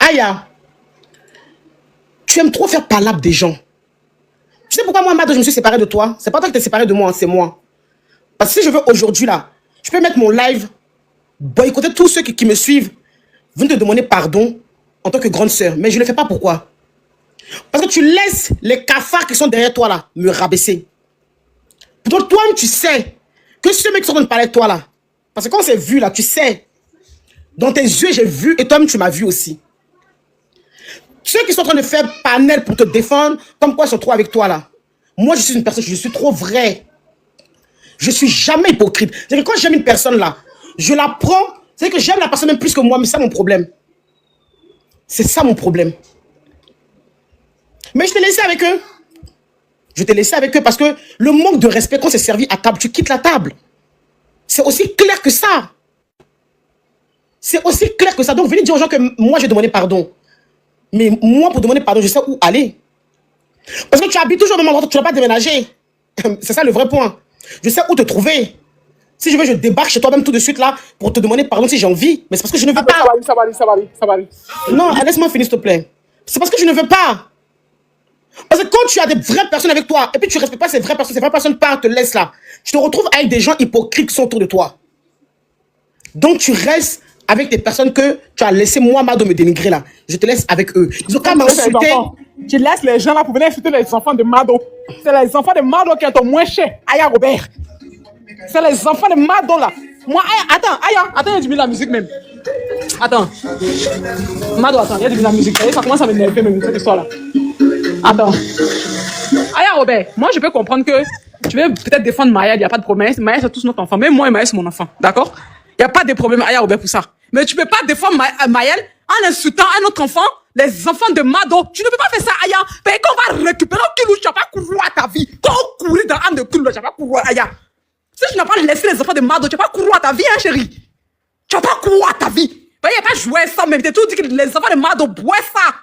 Aya, tu aimes trop faire palabre des gens. Tu sais pourquoi moi, Mado, je me suis séparé de toi? C'est pas toi qui t'es séparé de moi, c'est moi. Parce que si je veux aujourd'hui, là, je peux mettre mon live, boycotter tous ceux qui me suivent, venir te demander pardon en tant que grande sœur. Mais je ne le fais pas, pourquoi? Parce que tu laisses les cafards qui sont derrière toi, là, me rabaisser. Pourtant, toi-même, tu sais que ceux mecs qui sont en train de parler de toi, là, parce que quand on s'est vu, là, tu sais, dans tes yeux, j'ai vu, et toi-même, tu m'as vu aussi. Ceux qui sont en train de faire panel pour te défendre, comme quoi ils sont trop avec toi, là. Moi, je suis une personne, je suis trop vrai. Je suis jamais hypocrite. C'est que quand j'aime une personne, là, je la prends, c'est que j'aime la personne même plus que moi, mais c'est ça mon problème. C'est ça mon problème. Mais je t'ai laissé avec eux. Je t'ai laissé avec eux parce que le manque de respect, quand c'est servi à table, tu quittes la table. C'est aussi clair que ça. C'est aussi clair que ça. Donc, venez dire aux gens que moi, j'ai demandé pardon. Mais moi, pour demander pardon, je sais où aller. Parce que tu habites toujours au même endroit, tu ne vas pas déménager. C'est ça le vrai point. Je sais où te trouver. Si je veux, je débarque chez toi même tout de suite là pour te demander pardon si j'ai envie. Mais c'est parce que je ne veux pas. Ça va aller. Non, laisse-moi finir, s'il te plaît. C'est parce que je ne veux pas. Parce que quand tu as des vraies personnes avec toi, et puis tu ne respectes pas ces vraies personnes partent, te laissent là, tu te retrouves avec des gens hypocrites qui sont autour de toi. Donc tu restes avec des personnes que tu as laissé moi, Mado, me dénigrer là. Je te laisse avec eux. Ils ont qu'à m'insulter. Tu laisses les gens là pour venir insulter les enfants de Mado. C'est les enfants de Mado qui sont moins chers. Aya Robert. C'est les enfants de Mado là. Moi, attends, il y a du la musique même. Attends. Mado, attends, il y a du la musique. Ça commence à m'énerver même cette histoire là. Attends. Aya Robert, moi je peux comprendre que tu veux peut-être défendre Maya, il n'y a pas de problème. Maya c'est tous notre enfant. Même moi et Maya c'est mon enfant. D'accord? Il n'y a pas de problème, Aya Robert, pour ça. Mais tu ne peux pas défendre Maël en insultant un autre enfant, les enfants de Mado. Tu ne peux pas faire ça, Aya. Parce qu'on va récupérer un kilo, tu n'as pas couru à ta vie. Quand on courit dans un de kilo, tu n'as pas couru à Aya. Si tu n'as pas laissé les enfants de Mado, tu n'as pas couru à ta vie, hein, chérie. Tu n'as pas couru à ta vie. Il n'y a pas joué ça, mais tu as tout dit que les enfants de Mado boivent ça.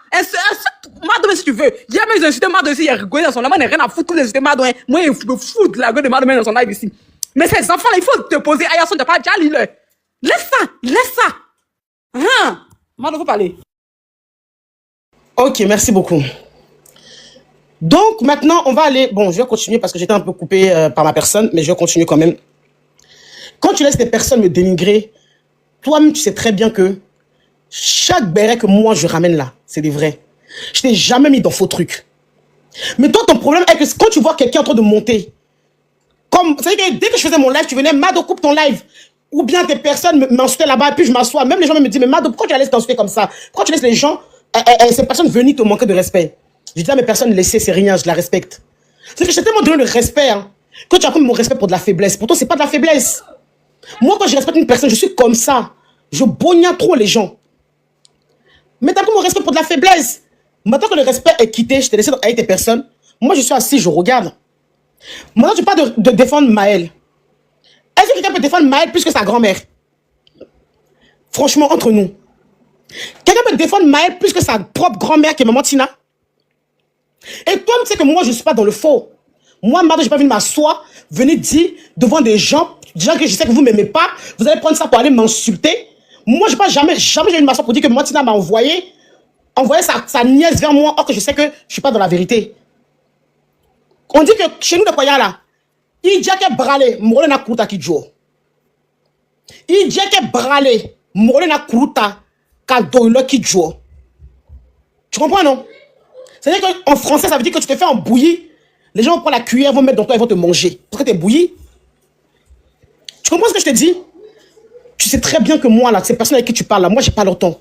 Mado, mais si tu veux. Hier, même ils ont insulté Mado ici, il a rigolé dans son live. Moi, je n'ai rien à foutre, tous les insultés Mado. Hein. Moi, je me fous de la gueule de Mado même dans son live ici. Mais ces enfants-là, il faut te poser. Aya, tu n'as pas déjà lu le. Laisse ça. Mado, faut parler. Ok, merci beaucoup. Donc, maintenant, on va aller... Bon, je vais continuer parce que j'étais un peu coupé par ma personne, mais je vais continuer quand même. Quand tu laisses des personnes me dénigrer, toi-même, tu sais très bien que chaque béret que moi, je ramène là, c'est des vrais. Je t'ai jamais mis dans faux trucs. Mais toi, ton problème est que quand tu vois quelqu'un en train de monter, comme... C'est-à-dire que dès que je faisais mon live, tu venais, Mado, coupe ton live. Ou bien des personnes m'insultaient là-bas, et puis je m'assois. Même les gens me disent, mais Mado, pourquoi tu laisses t'insulter comme ça? Pourquoi tu laisses les gens, ces personnes venir te manquer de respect? Je dis à mes personnes, laissez, c'est rien, je la respecte. C'est que j'ai tellement donné le respect, hein, que tu as pris mon respect pour de la faiblesse. Pourtant, c'est pas de la faiblesse. Moi, quand je respecte une personne, je suis comme ça. Je bognais trop les gens. Mais tu as pris mon respect pour de la faiblesse. Maintenant que le respect est quitté, je t'ai laissé avec tes personnes. Moi, je suis assis, je regarde. Maintenant, tu parles de défendre Maël. Est-ce que quelqu'un peut défendre Maël plus que sa grand-mère? Franchement, entre nous. Quelqu'un peut défendre Maël plus que sa propre grand-mère qui est maman Tina? Et toi, tu sais que moi, je ne suis pas dans le faux. Moi, Mado, je n'ai pas venu m'asseoir, venir dire devant des gens que je sais que vous ne m'aimez pas, vous allez prendre ça pour aller m'insulter. Moi, je n'ai pas jamais venu m'asseoir pour dire que maman Tina m'a envoyé sa nièce vers moi, or que je sais que je ne suis pas dans la vérité. On dit que chez nous, le Koya là, il dit que brale, mole na kuruta ki jo. Il dit que brale, mole na kuruta ka doilo ki jo. Tu comprends, non? C'est-à-dire qu'en français, ça veut dire que tu te fais embouillir. Les gens vont prendre la cuillère, vont mettre dans toi et vont te manger. Parce que tu es bouilli. Tu comprends ce que je te dis? Tu sais très bien que moi, là, ces personnes avec qui tu parles, là, moi, j'ai pas leur temps.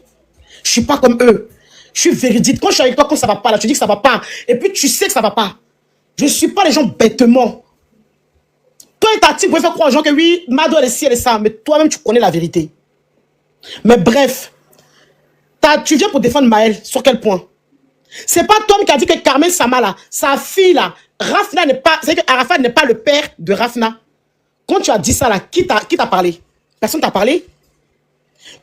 Je suis pas comme eux. Je suis véridique. Quand je suis avec toi, quand ça va pas, là, tu dis que ça va pas. Et puis, tu sais que ça va pas. Je suis pas les gens bêtement. Toi et ta team, vous pouvez faire croire aux gens que oui, Mado, elle est ci, elle est ça. Mais toi-même, tu connais la vérité. Mais bref, tu viens pour défendre Maël. Sur quel point? C'est pas toi qui a dit que Carmen Sama, là, sa fille, là, Rafna n'est pas... C'est que Arafat n'est pas le père de Rafna. Quand tu as dit ça, là, qui t'a parlé? Personne t'a parlé?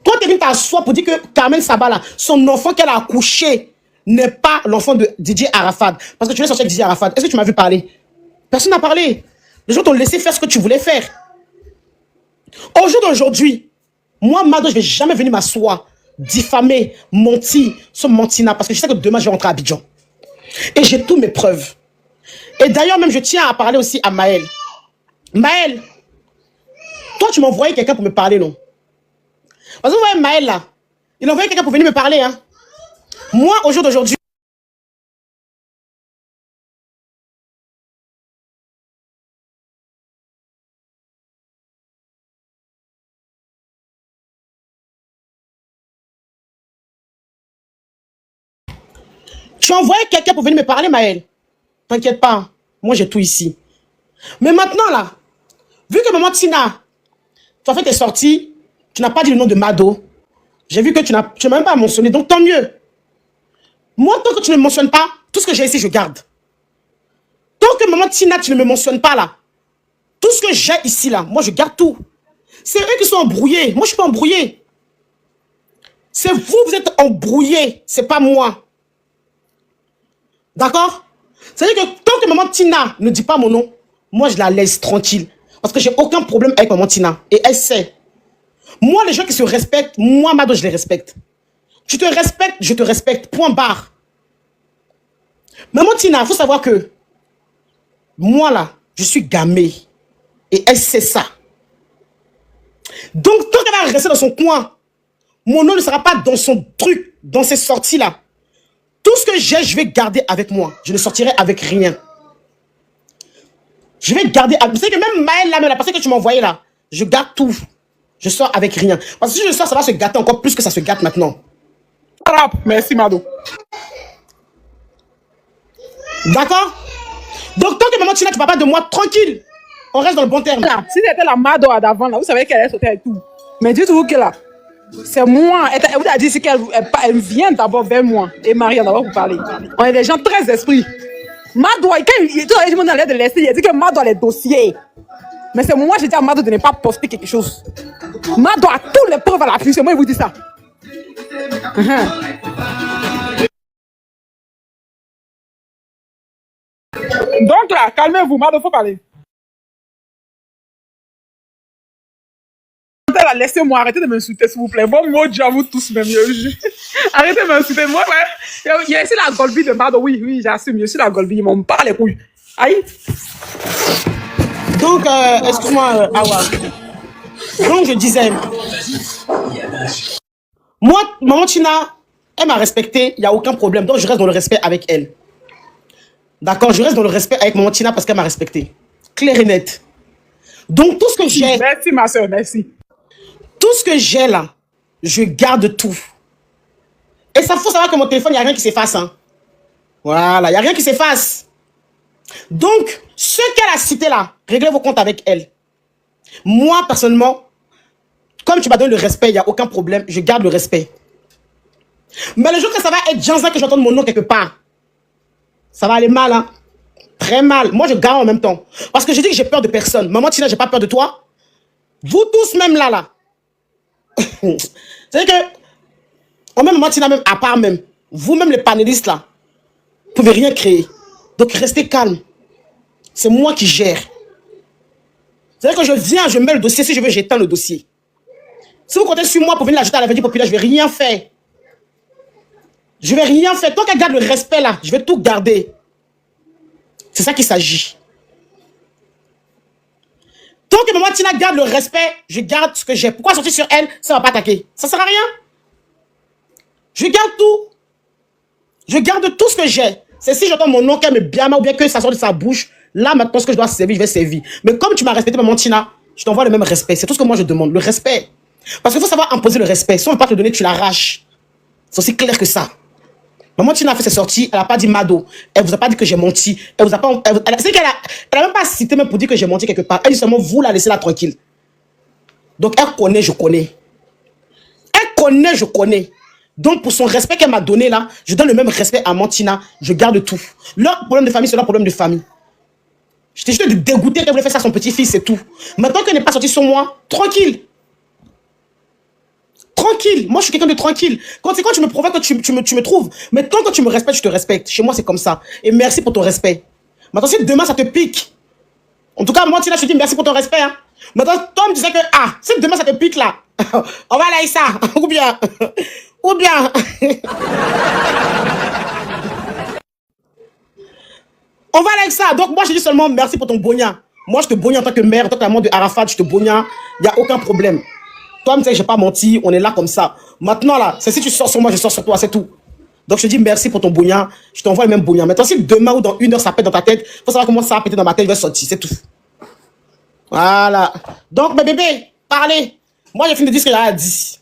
Toi, tu es venu t'asseoir pour dire que Carmen Saba, là, son enfant qu'elle a accouché n'est pas l'enfant de Didier Arafat. Parce que tu es sorti avec Didier Arafat. Est-ce que tu m'as vu parler? Personne n'a parlé. Les gens t'ont laissé faire ce que tu voulais faire. Au jour d'aujourd'hui, moi, Mado, je ne vais jamais venir m'asseoir diffamé, menti sur Mantina parce que je sais que demain je vais rentrer à Abidjan. Et j'ai toutes mes preuves. Et d'ailleurs, même je tiens à parler aussi à Maël. Maël, toi tu m'as envoyé quelqu'un pour me parler, non? Parce que vous voyez Maël là, il a envoyé quelqu'un pour venir me parler. Hein. Moi, au jour d'aujourd'hui, tu as envoyé quelqu'un pour venir me parler, Maël. T'inquiète pas, moi j'ai tout ici. Mais maintenant là, vu que maman Tina, tu as fait tes sorties, tu n'as pas dit le nom de Mado. J'ai vu que tu n'as même pas mentionné, donc tant mieux. Moi, tant que tu ne me mentionnes pas, tout ce que j'ai ici, je garde. Tant que maman Tina, tu ne me mentionnes pas là, tout ce que j'ai ici là, moi je garde tout. C'est eux qui sont embrouillés, moi je ne suis pas embrouillé. C'est vous, vous êtes embrouillés, c'est pas moi. D'accord? C'est-à-dire que tant que maman Tina ne dit pas mon nom, moi je la laisse tranquille. Parce que j'ai aucun problème avec maman Tina. Et elle sait. Moi, les gens qui se respectent, moi, Mado, je les respecte. Tu te respectes, je te respecte. Point barre. Maman Tina, il faut savoir que moi, là, je suis gamée. Et elle sait ça. Donc, tant qu'elle va rester dans son coin, mon nom ne sera pas dans son truc, dans ses sorties-là. Tout ce que j'ai, je vais garder avec moi. Je ne sortirai avec rien. Je vais garder... Vous savez que même Maël, là, même la personne que tu m'as envoyée, là, je garde tout. Je sors avec rien. Parce que si je sors, ça va se gâter encore plus que ça se gâte maintenant. Merci, Mado. D'accord? Donc, tant que maman Tina, tu ne parles pas de moi, tranquille. On reste dans le bon terme. Là, si c'était la Mado d'avant, là, vous savez qu'elle est sautée avec tout. Mais dites-vous que là, c'est moi. Elle vous a dit qu'elle vient d'abord vers moi et Marie d'abord pour parler. On est des gens très esprits. Mado, quand tout le monde allait de laisser, il a dit que Mado a les dossiers. Mais c'est moi, j'ai dit à Mado de ne pas poster quelque chose. Mado a toutes les preuves à l'appui, c'est moi qui vous dis ça. Donc là, calmez-vous, Mado, faut parler. Laissez-moi, arrêtez de m'insulter, s'il vous plaît. Bon mot, j'avoue tous même. Arrêtez de m'insulter. Moi, ouais. Il y a ici la Golbi de Mado. Oui, j'assume. Je suis la Golbi. Ils m'ont pas les couilles. Aïe. Donc, excuse-moi, Awa. Donc, je disais, moi, maman Tina, elle m'a respecté, il n'y a aucun problème. Donc, je reste dans le respect avec elle. D'accord? Je reste dans le respect avec maman Tina parce qu'elle m'a respecté. Clair et net. Donc, tout ce que j'ai... Merci, ma soeur, merci. Tout ce que j'ai là, je garde tout. Et ça, faut savoir que mon téléphone, il n'y a rien qui s'efface. Hein. Voilà, il n'y a rien qui s'efface. Donc, ce qu'elle a cité là, réglez vos comptes avec elle. Moi, personnellement, comme tu m'as donné le respect, il n'y a aucun problème, je garde le respect. Mais le jour que ça va être Janza que j'entende mon nom quelque part, ça va aller mal, hein. Très mal. Moi, je garde en même temps. Parce que je dis que j'ai peur de personne. Maman Tina, j'ai pas peur de toi. Vous tous, même là. C'est que, en même Maman Tina, même à part même, vous-même les panélistes là, vous pouvez rien créer. Donc, restez calme. C'est moi qui gère. C'est-à-dire que je viens, je mets le dossier. Si je veux, j'éteins le dossier. Si vous comptez sur moi pour venir l'ajouter à la Verdure populaire, je ne vais rien faire. Je ne vais rien faire. Tant qu'elle garde le respect là, je vais tout garder. C'est ça qu'il s'agit. Tant que maman Tina garde le respect, je garde ce que j'ai. Pourquoi sortir sur elle, ça ne va pas attaquer? Ça ne sert à rien. Je garde tout. Je garde tout ce que j'ai. C'est si j'entends mon nom qu'elle me blâme ou bien que ça sort de sa bouche, là maintenant ce que je dois servir, je vais servir. Mais comme tu m'as respecté maman Tina, je t'envoie le même respect. C'est tout ce que moi je demande, le respect. Parce qu'il faut savoir imposer le respect. Si on ne veut pas te le donner, tu l'arraches. C'est aussi clair que ça. Maman Tina a fait ses sorties, elle n'a pas dit Mado. Elle vous a pas dit que j'ai menti. Elle vous a pas. C'est qu'elle a même pas cité même pour dire que j'ai menti quelque part. Elle dit seulement vous la laissez là tranquille. Donc elle connaît, je connais. Elle connaît, je connais. Donc pour son respect qu'elle m'a donné là, je donne le même respect à Mantina. Je garde tout. Leur problème de famille, c'est leur problème de famille. J'étais juste dégoûté qu'elle voulait faire ça à son petit-fils, c'est tout. Maintenant qu'elle n'est pas sortie sur moi, tranquille. Tranquille, moi je suis quelqu'un de tranquille. Quand tu me provoques, tu me trouves. Mais tant que tu me respectes, je te respecte. Chez moi, c'est comme ça. Et merci pour ton respect. Maintenant, si demain ça te pique, en tout cas, moi, Tina, je te dis merci pour ton respect. Hein. Maintenant, Tom disait que, si demain ça te pique là, On va aller ça. Ou bien. Ou bien. On va avec ça. Donc, moi, je dis seulement merci pour ton bogna. Moi, je te bogne en tant que mère, en tant que maman de Arafat, je te bogna. Il n'y a aucun problème. Toi, tu sais, je n'ai pas menti. On est là comme ça. Maintenant, là, c'est si tu sors sur moi, je sors sur toi, c'est tout. Donc, je te dis merci pour ton bogna. Je t'envoie le même bogna. Maintenant, si demain ou dans 1 heure, ça pète dans ta tête, il faut savoir comment ça va péter dans ma tête, il va sortir. C'est tout. Voilà. Donc, mes bébés, parlez. Moi, j'ai fini de dire ce qu'il y a à dire.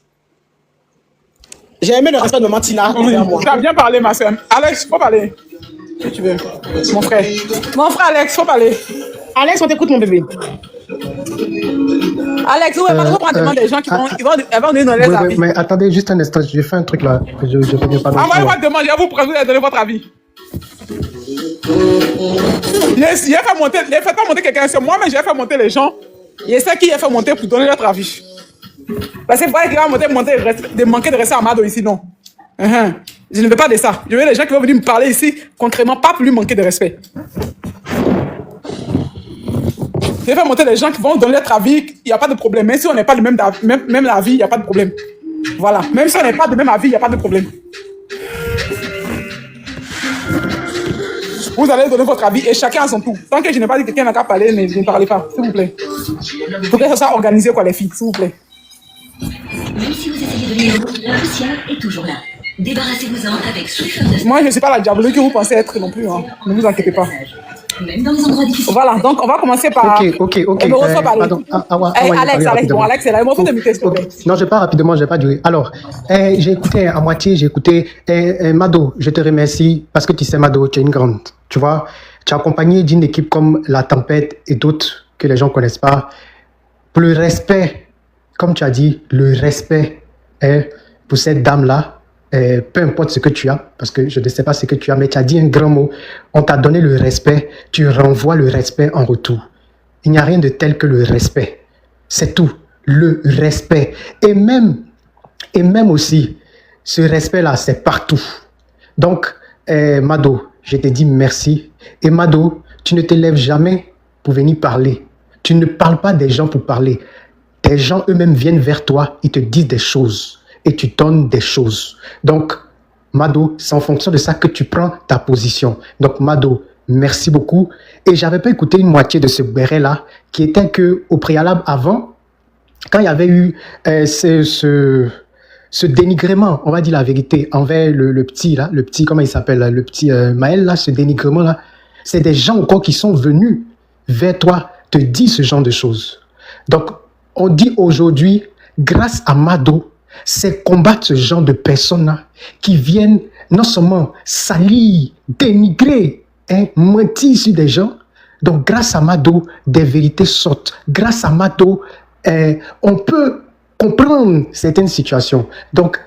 J'ai aimé le respect de Mantina. Oui, tu as bien parlé, ma soeur. Alex, faut parler. Si tu veux. Mon frère. Mon frère Alex, faut parler. Alex, on t'écoute, mon bébé. Alex, où est-ce qu'on prend devant des gens qui vont donner dans les avis? Mais attendez juste un instant, j'ai fait un truc là. Je reviens pas. Envoyez-moi une demande, je vais vous présenter, donner votre avis. J'ai fait monter, ne faites pas monter quelqu'un, c'est moi, mais j'ai fait monter les gens. Et c'est qui a fait monter pour donner leur avis. Parce que c'est pas qu'il va monter, de manquer de respect à Mado ici, non. Je ne veux pas de ça. Je veux les gens qui vont venir me parler ici, concrètement, pas pour lui manquer de respect. J'ai fait monter les gens qui vont donner leur avis, il n'y a pas de problème. Même si on n'est pas du même avis, il n'y a pas de problème. Voilà. Même si on n'est pas du même avis, il n'y a pas de problème. Vous allez donner votre avis et chacun à son tour. Tant que je n'ai pas dit que quelqu'un n'a qu'à parler, ne parlez pas, s'il vous plaît. Il faut que ça soit organisé, quoi, les filles, s'il vous plaît. Même si vous essayez de lire, la poussière est toujours là. Débarrassez-vous-en avec Swiffer de... Moi, je ne suis pas la diabolique que vous pensez être non plus. Hein. Ne vous inquiétez pas. Même dans les endroits difficiles. Voilà, donc on va commencer par... Ok. Pardon. Alex, bon, Alex, c'est là. Il faut te muter, s'il te plaît. Non, je pars rapidement, je vais pas durer. Alors, j'ai écouté à moitié, Mado, je te remercie parce que tu sais, Mado, tu es une grande. Tu vois, tu es accompagné d'une équipe comme La Tempête et d'autres que les gens ne connaissent pas. Pour le respect, comme tu as dit, le respect pour cette dame-là, peu importe ce que tu as, parce que je ne sais pas ce que tu as, mais tu as dit un grand mot. On t'a donné le respect, tu renvoies le respect en retour. Il n'y a rien de tel que le respect. C'est tout. Le respect. Et même aussi, ce respect-là, c'est partout. Donc, Mado, je te dis merci. Et Mado, tu ne te lèves jamais pour venir parler. Tu ne parles pas des gens pour parler. Des gens eux-mêmes viennent vers toi, ils te disent des choses et tu donnes des choses. Donc, Mado, c'est en fonction de ça que tu prends ta position. Donc, Mado, merci beaucoup. Et j'avais pas écouté une moitié de ce béret-là, qui était que au préalable avant, quand il y avait eu ce dénigrement, on va dire la vérité, envers le petit là, le petit, comment il s'appelle, le petit Maël là, ce dénigrement là, c'est des gens encore qui sont venus vers toi te dire ce genre de choses. Donc, on dit aujourd'hui, grâce à Mado, c'est combattre ce genre de personnes-là qui viennent non seulement salir, dénigrer, mentir sur des gens. Donc, grâce à Mado, des vérités sortent. Grâce à Mado, on peut comprendre certaines situations. Donc,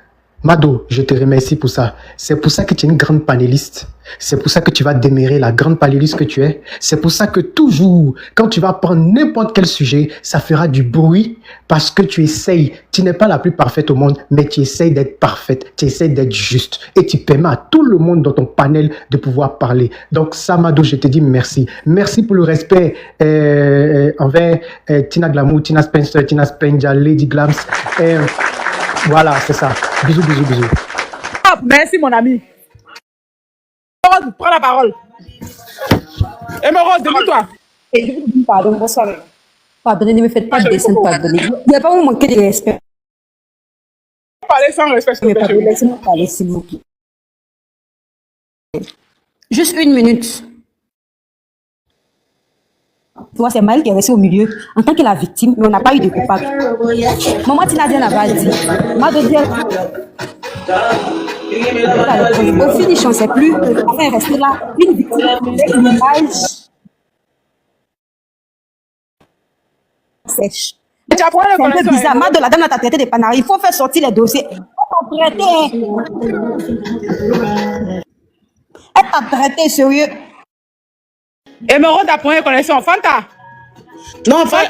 Mado, je te remercie pour ça. C'est pour ça que tu es une grande panéliste. C'est pour ça que tu vas demeurer la grande panéliste que tu es. C'est pour ça que toujours, quand tu vas prendre n'importe quel sujet, ça fera du bruit parce que tu essayes. Tu n'es pas la plus parfaite au monde, mais tu essayes d'être parfaite. Tu essayes d'être juste. Et tu permets à tout le monde dans ton panel de pouvoir parler. Donc ça, Mado, je te dis merci. Merci pour le respect envers Tina Glamour, Tina Spencer, Tina Spenja, Lady Glams. Voilà, c'est ça. Bisous. Ah, merci, mon ami. Émeraude, prends la parole. Émeraude, débrouille-toi. Et je vous dis pardon, bonsoir. Pardonnez, ne me faites pas de dessin, pardonnez. Il n'y a pas vous manquer de respect. Parlez sans respect, s'il vous plaît. Laissez-moi parler, s'il vous plaît. Juste 1 minute. Tu vois, c'est Maël qui est resté au milieu en tant que la victime, mais on n'a pas eu de coupable. Maman Tinadien n'a dit. Au finish, on ne sait plus. Enfin, rester là, une victime, une image sèche. C'est un peu bizarre. Mado, la dame n'a pas traité des panari. Il faut faire sortir les dossiers. Elle t'a traité, sérieux. Émeraude a point connexion. Fanta. Non, frère,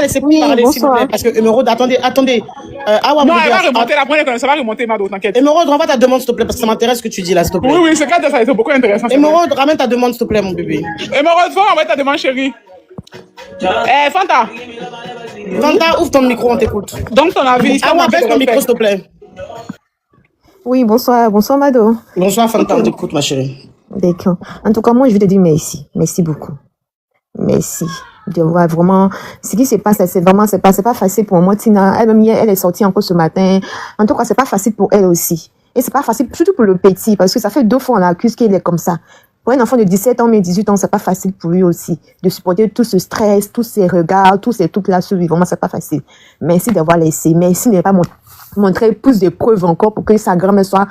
laissez-moi parler, s'il vous plaît. Parce que Émeraude, attendez. Non, elle va remonter la première connexion. Ça va remonter, Mado, t'inquiète. Émeraude, renvoie ta demande, s'il te plaît, parce que ça m'intéresse ce que tu dis là, s'il te plaît. Oui, c'est clair, ça a été beaucoup intéressant. Émeraude, ramène ta demande, s'il te plaît, mon bébé. Émeraude, faut envoyer ta demande, chérie. Fanta. Vanda, ouvre ton micro, on t'écoute. Donc, ton avis, Ah ouais, baisse ton micro, s'il te plaît. Oui, bonsoir, bonsoir Mado. Bonsoir, Fanta, on t'écoute, ma chérie. D'accord. En tout cas, moi, je vais te dire merci. Merci beaucoup. Merci. De voir vraiment ce qui se passe, c'est vraiment, c'est pas facile pour moi. Tina, elle-même, elle est sortie encore ce matin. En tout cas, c'est pas facile pour elle aussi. Et c'est pas facile, surtout pour le petit, parce que ça fait 2 fois on l'accuse qu'il est comme ça. Pour un enfant de 17 ans, mais 18 ans, c'est pas facile pour lui aussi. De supporter tout ce stress, tous ces regards, tous ces trucs-là sur lui. Vraiment, c'est pas facile. Merci d'avoir laissé. Merci de ne pas montrer plus de preuves encore pour que sa grand-mère soit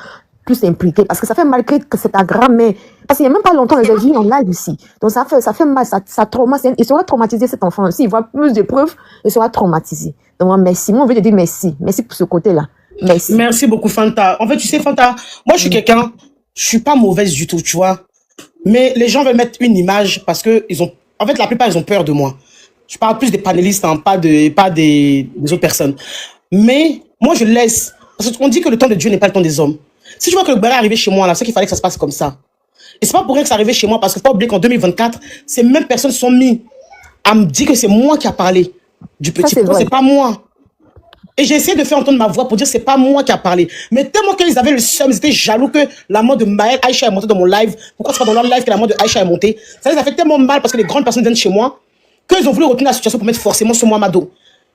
plus impliquée. Parce que ça fait mal que c'est ta grand-mère. Parce qu'il n'y a même pas longtemps, elle est venue en live ici. Donc ça fait mal, ça traumatise. Il sera traumatisé, cet enfant. S'il voit plus de preuves, il sera traumatisé. Donc merci. Moi, on veut te dire merci. Merci pour ce côté-là. Merci. Merci beaucoup, Fanta. En fait, tu sais, Fanta, moi, je suis quelqu'un, je suis pas mauvaise du tout, tu vois. Mais les gens veulent mettre une image parce que en fait, la plupart, ils ont peur de moi. Je parle plus des panélistes, hein, pas des autres personnes. Mais moi, je laisse. Parce qu'on dit que le temps de Dieu n'est pas le temps des hommes. Si je vois que le barré est arrivé chez moi, là, c'est qu'il fallait que ça se passe comme ça. Et c'est pas pour rien que ça arrivé chez moi, parce qu'il faut pas oublier qu'en 2024, ces mêmes personnes sont mis à me dire que c'est moi qui a parlé du petit. C'est pas moi. Et j'ai essayé de faire entendre ma voix pour dire c'est pas moi qui a parlé. Mais tellement qu'ils avaient le seum, ils étaient jaloux que la mort de Maël Aïcha est montée dans mon live. Pourquoi c'est pas dans leur live que la mort de Aïcha est montée? Ça les a fait tellement mal parce que les grandes personnes viennent chez moi qu'ils ont voulu retenir la situation pour mettre forcément sur moi Mado.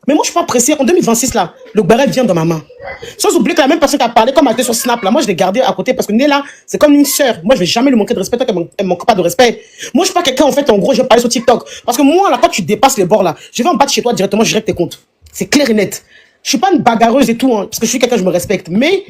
Mais moi je suis pas pressé. En 2026 là, le barret vient dans ma main. Sans oublier que la même personne qui a parlé comme elle était sur Snap là, moi je l'ai gardé à côté parce que Néla c'est comme une sœur. Moi je vais jamais lui manquer de respect tant qu'elle manque pas de respect. Moi je suis pas quelqu'un en fait en gros je vais parler sur TikTok parce que moi là quand tu dépasses les bords là, je vais en battre chez toi directement, je règle tes comptes. C'est clair et net. Je suis pas une bagarreuse et tout, hein, parce que je suis quelqu'un, je me respecte. Mais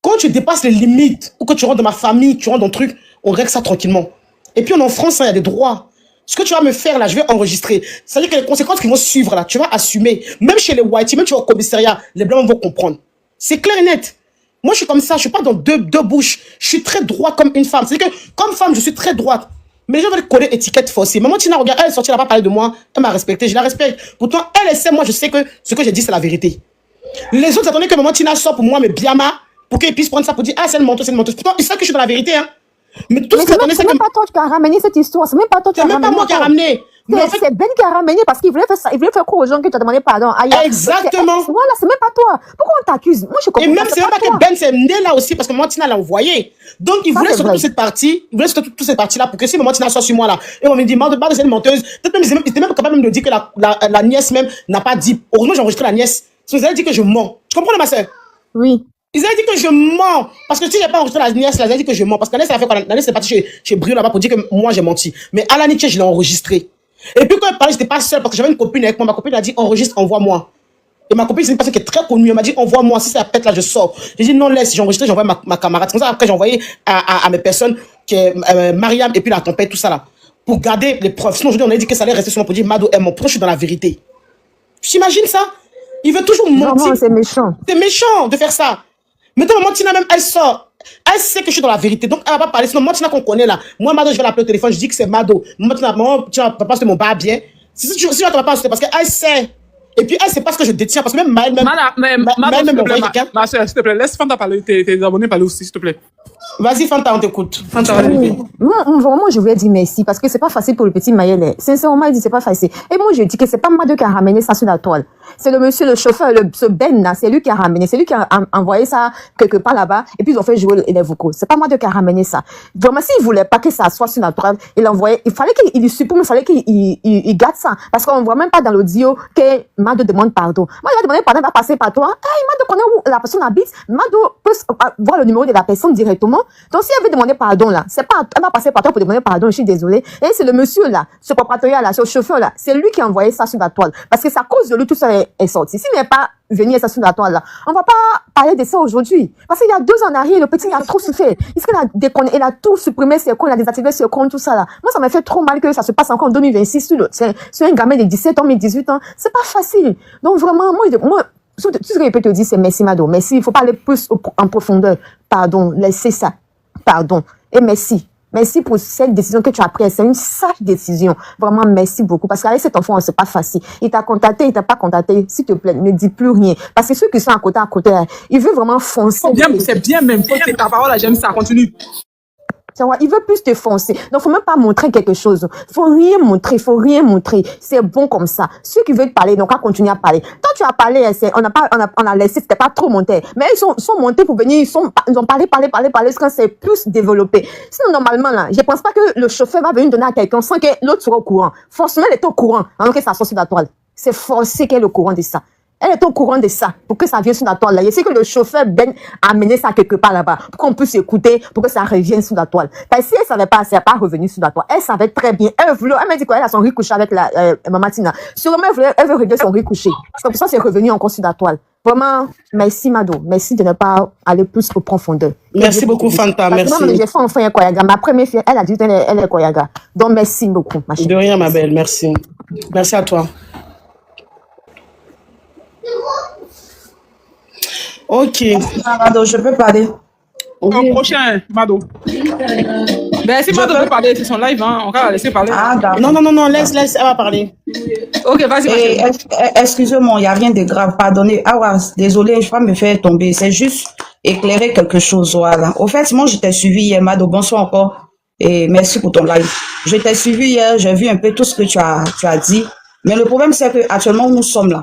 quand tu dépasses les limites, ou que tu rentres dans ma famille, tu rentres dans le truc, on règle ça tranquillement. Et puis on est en France, il y a des droits. Ce que tu vas me faire là, je vais enregistrer. C'est-à-dire que les conséquences qui vont suivre là, tu vas assumer. Même chez les whites, même tu vas au commissariat, les blancs vont comprendre. C'est clair et net. Moi je suis comme ça, je suis pas dans deux bouches. Je suis très droit comme une femme. C'est-à-dire que comme femme, je suis très droite. Mais les gens veulent coller étiquette faussée. Maman Tina, regarde, elle est sortie, elle n'a pas parlé de moi. Elle m'a respecté, je la respecte. Pourtant, elle sait, moi, je sais que ce que j'ai dit, c'est la vérité. Les autres attendaient que Maman Tina sort pour moi, mais Biama, pour qu'ils puissent prendre ça pour dire, ah, c'est une menteuse, c'est une menteuse. Pourtant, ils savent que je suis dans la vérité, hein. Mais tout ce qu'ils attendaient, c'est que. C'est même pas toi qui as ramené cette histoire. C'est même pas toi qui as ramené. C'est même pas moi qui a ramené. C'est Ben qui a ramené parce qu'il voulait faire ça. Il voulait faire croire aux gens que tu as demandé pardon. Exactement. Voilà, c'est même pas toi. Pourquoi on t'accuse? Moi, je comprends. Et même, c'est même pas que Ben s'est né là aussi parce que Maman Tina l'a envoyé. Donc, il voulait sortir toute cette partie. Il voulait sortir toute cette partie-là pour que si Maman Tina soit sur moi là, et on me dit, Mado, c'est une menteuse. Peut-être même, ils étaient même capables de dire que la nièce même n'a pas dit. Heureusement, j'ai enregistré la nièce. Parce qu'ils avaient dit que je mens. Tu comprends, ma soeur? Oui. Ils avaient dit que je mens. Parce que si j'ai pas enregistré la nièce, là, ils avaient dit que je mens. Parce que la nièce, elle a fait quoi? La nièce est partie chez Brio là-bas pour dire que moi, j'ai menti. Mais à la niche, je l'ai enregistré. Et puis quand elle parlait, j'étais pas seule parce que j'avais une copine avec moi. Ma copine a dit enregistre, envoie-moi. Et ma copine, c'est une personne qui est très connue. Elle m'a dit envoie-moi. Si c'est la pète là, je sors. J'ai dit non, laisse. J'ai enregistré, j'ai envoyé ma camarade. C'est comme ça après j'ai envoyé à mes personnes, qui est Mariam et puis la tempête, tout ça là. Pour garder les preuves. Sinon aujourd'hui, on a dit que ça allait rester sur moi pour dire Mado est mon proche, je suis dans la vérité. J'imagine ça? Il veut toujours mentir. Non, c'est méchant. C'est méchant de faire ça. Mais dans le moment, Tina même, elle sort. Elle sait que je suis dans la vérité. Donc, elle va pas parler. Sinon, moi, Tina qu'on connaît là. Moi, Mado, je vais l'appeler au téléphone. Je dis que c'est Mado. Moi, Tina, papa, c'est mon bar bien. Si tu vas pas, c'est parce qu'elle sait. Et puis, elle sait pas ce que je détiens. Parce que même Maël, Ma soeur, s'il te plaît, laisse Fanta parler. Tes abonnés parler aussi, s'il te plaît. Vas-y, Fanta, on t'écoute. Fanta, vraiment, je voulais dire merci parce que c'est pas facile pour le petit Maël. Sincèrement, il dit c'est pas facile. Et moi, je dis que c'est pas Mado qui a ramené ça sur la toile. C'est le monsieur, le chauffeur, ce Ben là, c'est lui qui a ramené. C'est lui qui a envoyé ça quelque part là-bas. Et puis, ils ont fait jouer les vocaux. C'est pas Mado qui a ramené ça. Vraiment, s'il voulait pas que ça soit sur la toile, il envoyait, il fallait qu'il supprime, il fallait qu'il garde ça. Parce qu'on voit même pas dans l'audio que Mado demande pardon. Moi, il va demander pardon, il va passer par toi. Hey, Mado connaît où la personne habite. Mado peut voir le numéro de la personne directement. Donc, si elle veut demander pardon, là, c'est pas, elle va passer par toi pour demander pardon, je suis désolée. Et c'est le monsieur, là, ce propriétaire, là, ce chauffeur, là, c'est lui qui a envoyé ça sur la toile. Parce que c'est à cause de lui, tout ça est sorti. S'il n'est pas venu ça sur la toile, là, on va pas parler de ça aujourd'hui. Parce qu'il y a 2 ans en arrière, le petit, il a trop souffert. Il a tout supprimé ses comptes, il a désactivé ses comptes, tout ça, là. Moi, ça m'a fait trop mal que ça se passe encore en 2026 sur un gamin de 17 ans, mais 18 ans. C'est pas facile. Donc, vraiment, moi, tout ce que je peux te dire, c'est merci, Mado. Merci. Il faut pas aller plus en profondeur. Pardon. Laissez ça. Pardon. Et merci. Merci pour cette décision que tu as prise. C'est une sage décision. Vraiment, merci beaucoup. Parce qu'avec cet enfant, c'est pas facile. Il t'a contacté, il t'a pas contacté. S'il te plaît, ne dis plus rien. Parce que ceux qui sont à côté, ils veulent vraiment foncer. C'est bien même. Ta parole, j'aime ça. Continue. Tu vois, il veut plus te foncer. Donc, faut même pas montrer quelque chose. Faut rien montrer. C'est bon comme ça. Ceux qui veulent parler, donc, à continuer à parler. Quand tu as parlé, on a laissé, c'était pas trop monté. Mais ils sont montés pour venir, ils ont parlé, quand c'est plus développé. Sinon, normalement, là, je pense pas que le chauffeur va venir donner à quelqu'un sans que l'autre soit au courant. Forcément, elle est au courant, alors que ça soit sur la toile. C'est forcé qu'elle est au courant de ça. Elle est au courant de ça, pour que ça vienne sur la toile là. Je sais que le chauffeur Ben a amené ça quelque part là-bas, pour qu'on puisse écouter, pour que ça revienne sur la toile. Parce que si elle savait pas, elle n'est pas revenue sur la toile. Elle savait très bien. Elle m'a dit qu'elle a son riz couché avec Maman Tina. Sûrement, elle veut régler son riz couché. C'est pour ça que c'est revenu encore sur la toile. Vraiment, merci Mado. Merci de ne pas aller plus au profondeur. Merci beaucoup, Fanta. Merci. Moi, j'ai fait enfin un Koyaga. Ma première fille, elle a dit qu'elle est Koyaga. Donc, merci beaucoup, ma chérie. De rien, ma belle. Merci. Merci à toi. Ok. Mado, je peux parler. Au prochain, Mado. Ben, si Mado veut parler, c'est son live, hein. On va la laisser parler. Ah, d'accord. Non, laisse, elle va parler. Ok, vas-y, Et excusez-moi, il n'y a rien de grave. Pardonnez. Ah ouais, désolé, je vais pas me faire tomber. C'est juste éclairer quelque chose. Voilà. Au fait, moi, je t'ai suivi hier, Mado. Bonsoir encore. Et merci pour ton live. Je t'ai suivi hier, j'ai vu un peu tout ce que tu as dit. Mais le problème, c'est que actuellement où nous sommes là,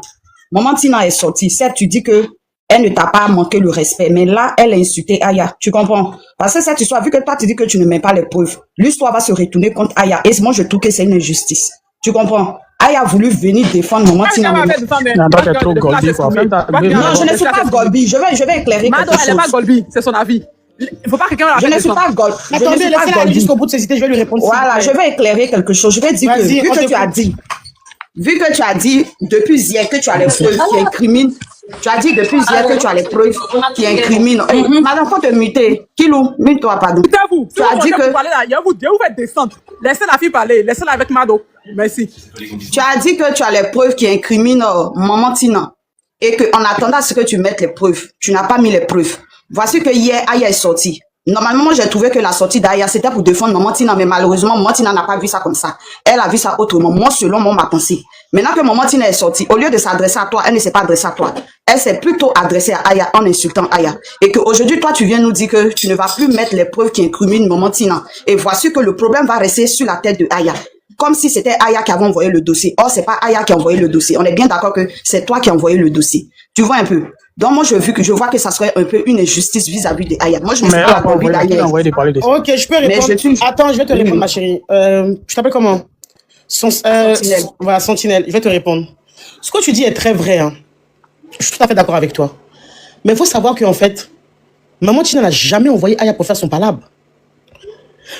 Maman Tina est sortie. Certes, tu dis que elle ne t'a pas manqué le respect, mais là, elle a insulté Aya. Tu comprends? Parce que cette histoire, vu que toi, tu dis que tu ne mets pas les preuves, l'histoire va se retourner contre Aya. Et moi, je trouve que c'est une injustice. Tu comprends? Aya a voulu venir défendre Maman Tina. Non, je ne suis pas Golbi. Je vais éclairer Mado, quelque chose. elle n'est pas Golbi, c'est son avis. Il ne faut pas que quelqu'un la Je ne suis pas Golbi. Attendez, laissez-la aller jusqu'au bout de ses idées, je vais lui répondre. Voilà, je vais éclairer quelque chose. Je vais dire que, vu que tu as dit depuis hier que tu as les preuves qui incriminent, tu as dit depuis hier que tu as les preuves qui incriminent. Madame, faut te muter. Kilou, mute-toi, pardon. Vous, tu as dit que... Parler là, vous faites descendre. Laissez la fille parler, laissez-la avec Mado. Merci. Tu as dit que tu as les preuves qui incriminent Maman Tina. Et qu'en attendant à ce que tu mettes les preuves, tu n'as pas mis les preuves. Voici que hier, Aya est sortie. Normalement, moi, j'ai trouvé que la sortie d'Aya, c'était pour défendre Maman Tina, mais malheureusement, Maman Tina n'a pas vu ça comme ça. Elle a vu ça autrement. Moi, selon moi, ma pensée. Maintenant que Maman Tina est sortie, au lieu de s'adresser à toi, elle ne s'est pas adressée à toi. Elle s'est plutôt adressée à Aya en insultant Aya. Et qu'aujourd'hui, toi, tu viens nous dire que tu ne vas plus mettre les preuves qui incriminent Maman Tina. Et voici que le problème va rester sur la tête de Aya. Comme si c'était Aya qui avait envoyé le dossier. Or, c'est pas Aya qui a envoyé le dossier. On est bien d'accord que c'est toi qui as envoyé le dossier. Tu vois un peu? Donc, moi, je vois que ça serait un peu une injustice vis-à-vis de Aya. Moi, je ne sais pas envie d'Aya. Ok, je peux répondre. Attends, je vais te répondre, ma chérie. Tu t'appelles comment? Sentinelle. Voilà, Sentinelle. Je vais te répondre. Ce que tu dis est très vrai. Hein. Je suis tout à fait d'accord avec toi. Mais il faut savoir qu'en fait, Maman Tina n'a jamais envoyé Aya pour faire son palabre.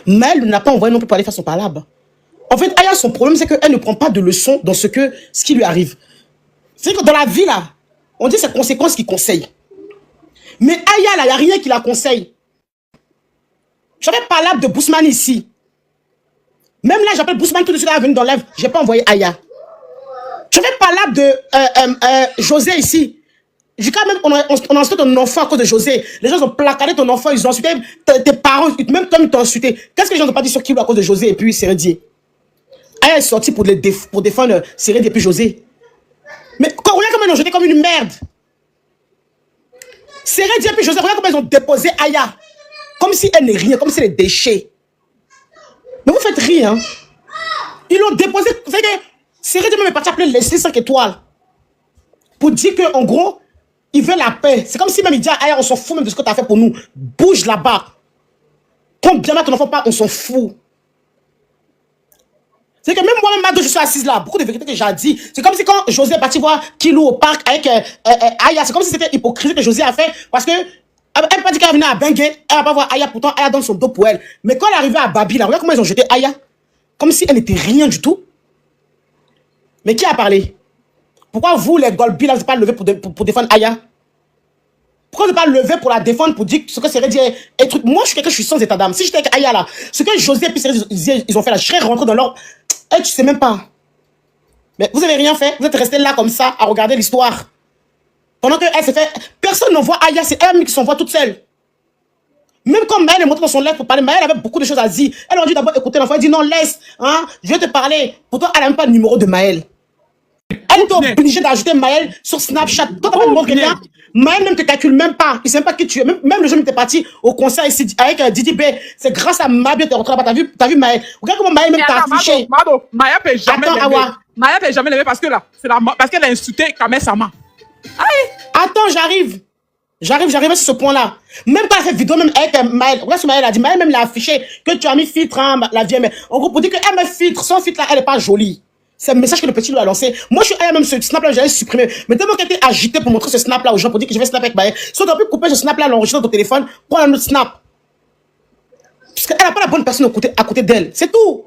Mel n'a pas envoyé non plus pour aller faire son palabre. En fait, Aya, son problème, c'est qu'elle ne prend pas de leçons dans ce qui lui arrive. C'est que dans la vie, là, on dit c'est conséquences qui conseillent. Mais Aya, là, il n'y a rien qui la conseille. J'avais palabre de Bousman ici. Même là, j'appelle Bousman tout de suite à venir dans l'œuvre. Je n'ai pas envoyé Aya. J'avais palabre de José ici. J'ai quand même, on a insulté ton enfant à cause de José. Les gens ont placardé ton enfant, ils ont insulté tes parents, même toi, ils t'ont insulté. Qu'est-ce que les gens n'ont pas dit sur Kilo à cause de José et puis Sérédier? Aya est sortie pour défendre Sérédier et puis José. Mais regarde comment ils l'ont jeté comme une merde. Sérédier et puis José, regarde comment ils ont déposé Aya. Comme si elle n'est rien, comme si elle est déchet. Mais vous faites rien. Hein? Ils l'ont déposé. Vous savez que Sérédier même est parti appeler les 5 étoiles. Pour dire qu'en gros, il veut la paix. C'est comme si même il dit, Aya, on s'en fout même de ce que tu as fait pour nous. Bouge là-bas. Combien de ton enfant pas, on s'en fout. C'est que même moi-même, Mado, je suis assise là. Beaucoup de vérités que j'ai dit. C'est comme si quand José est parti voir Kilou au parc avec Aya, c'est comme si c'était hypocrite que José a fait. Parce que elle n'a pas dit qu'elle venait à Bengue. Elle va pas voir Aya. Pourtant, Aya donne son dos pour elle. Mais quand elle est arrivée à Babi, là, regarde comment ils ont jeté Aya. Comme si elle n'était rien du tout. Mais qui a parlé? Pourquoi vous, les Golbi, là, vous n'êtes pas levé pour défendre Aya? Pourquoi vous n'êtes pas levé pour la défendre, pour dire ce que Sérédier est truc? Moi, je suis quelqu'un, je suis sans état d'âme. Si j'étais avec Aya, là, ce que José et puis Sérédier, ils ont fait là, je serais rentré dans leur... Eh, tu sais même pas. Mais vous avez rien fait. Vous êtes resté là comme ça, à regarder l'histoire. Pendant qu'elle s'est fait... Personne n'envoie Aya, c'est elle qui s'envoie toute seule. Même quand Maëlle est montée dans son lèvre pour parler, Maëlle avait beaucoup de choses à dire. Elle aurait dû d'abord écouter l'enfant. Elle dit non, laisse, hein, je vais te parler. Pourtant, elle n'a même pas le numéro de Maëlle. Elle Elle était obligée d'ajouter Maël sur Snapchat. Quand tu montres quelqu'un, Maël même te calcule même pas. Il sait même pas qui tu es. Même le jour où tu es parti au concert ici avec Didi B, c'est grâce à Mabio que tu es rentré là-bas. T'as vu Maël? Regarde comment Maël même t'a affiché. Mado, Maya peut jamais Attends, l'aimer. Awa. Maya peut jamais l'aimer parce que là, parce qu'elle a insulté Kamel Sama. Attends, j'arrive à ce point-là. Même quand elle fait vidéo, même avec Maël, regarde ce que Maël a dit. Maël même l'a affiché que tu as mis filtre, hein, la vieille mère. En gros, pour dire qu'elle met filtre, son filtre là, elle est pas jolie. C'est un message que le petit lui a lancé. Moi, je suis même ce snap-là, j'allais supprimer. Mais tellement qu'elle était agitée pour montrer ce snap-là aux gens, pour dire que je vais snap avec Maël. Si on aurait pu couper ce snap-là, l'enregistrer dans ton téléphone, prendre un autre snap. Parce qu'elle n'a pas la bonne personne à côté d'elle. C'est tout.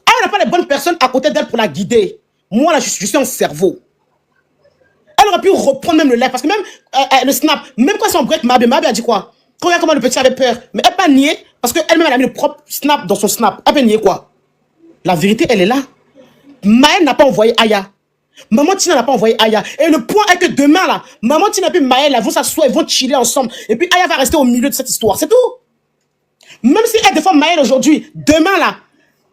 Elle n'a pas les bonnes personnes à côté d'elle pour la guider. Moi, là, je suis un cerveau. Elle aurait pu reprendre même le live. Parce que même le snap, même quand c'est en break, Mabé a dit quoi? Regarde comment le petit avait peur. Mais elle n'a pas nié. Parce qu'elle-même, elle a mis le propre snap dans son snap. Elle peut nier quoi? La vérité, elle est là. Maël n'a pas envoyé Aya. Maman Tina n'a pas envoyé Aya. Et le point est que demain, là, Maman Tina et puis Maël, vont s'asseoir, ils vont chiller ensemble. Et puis Aya va rester au milieu de cette histoire. C'est tout. Même si elle défend Maël aujourd'hui, demain, là,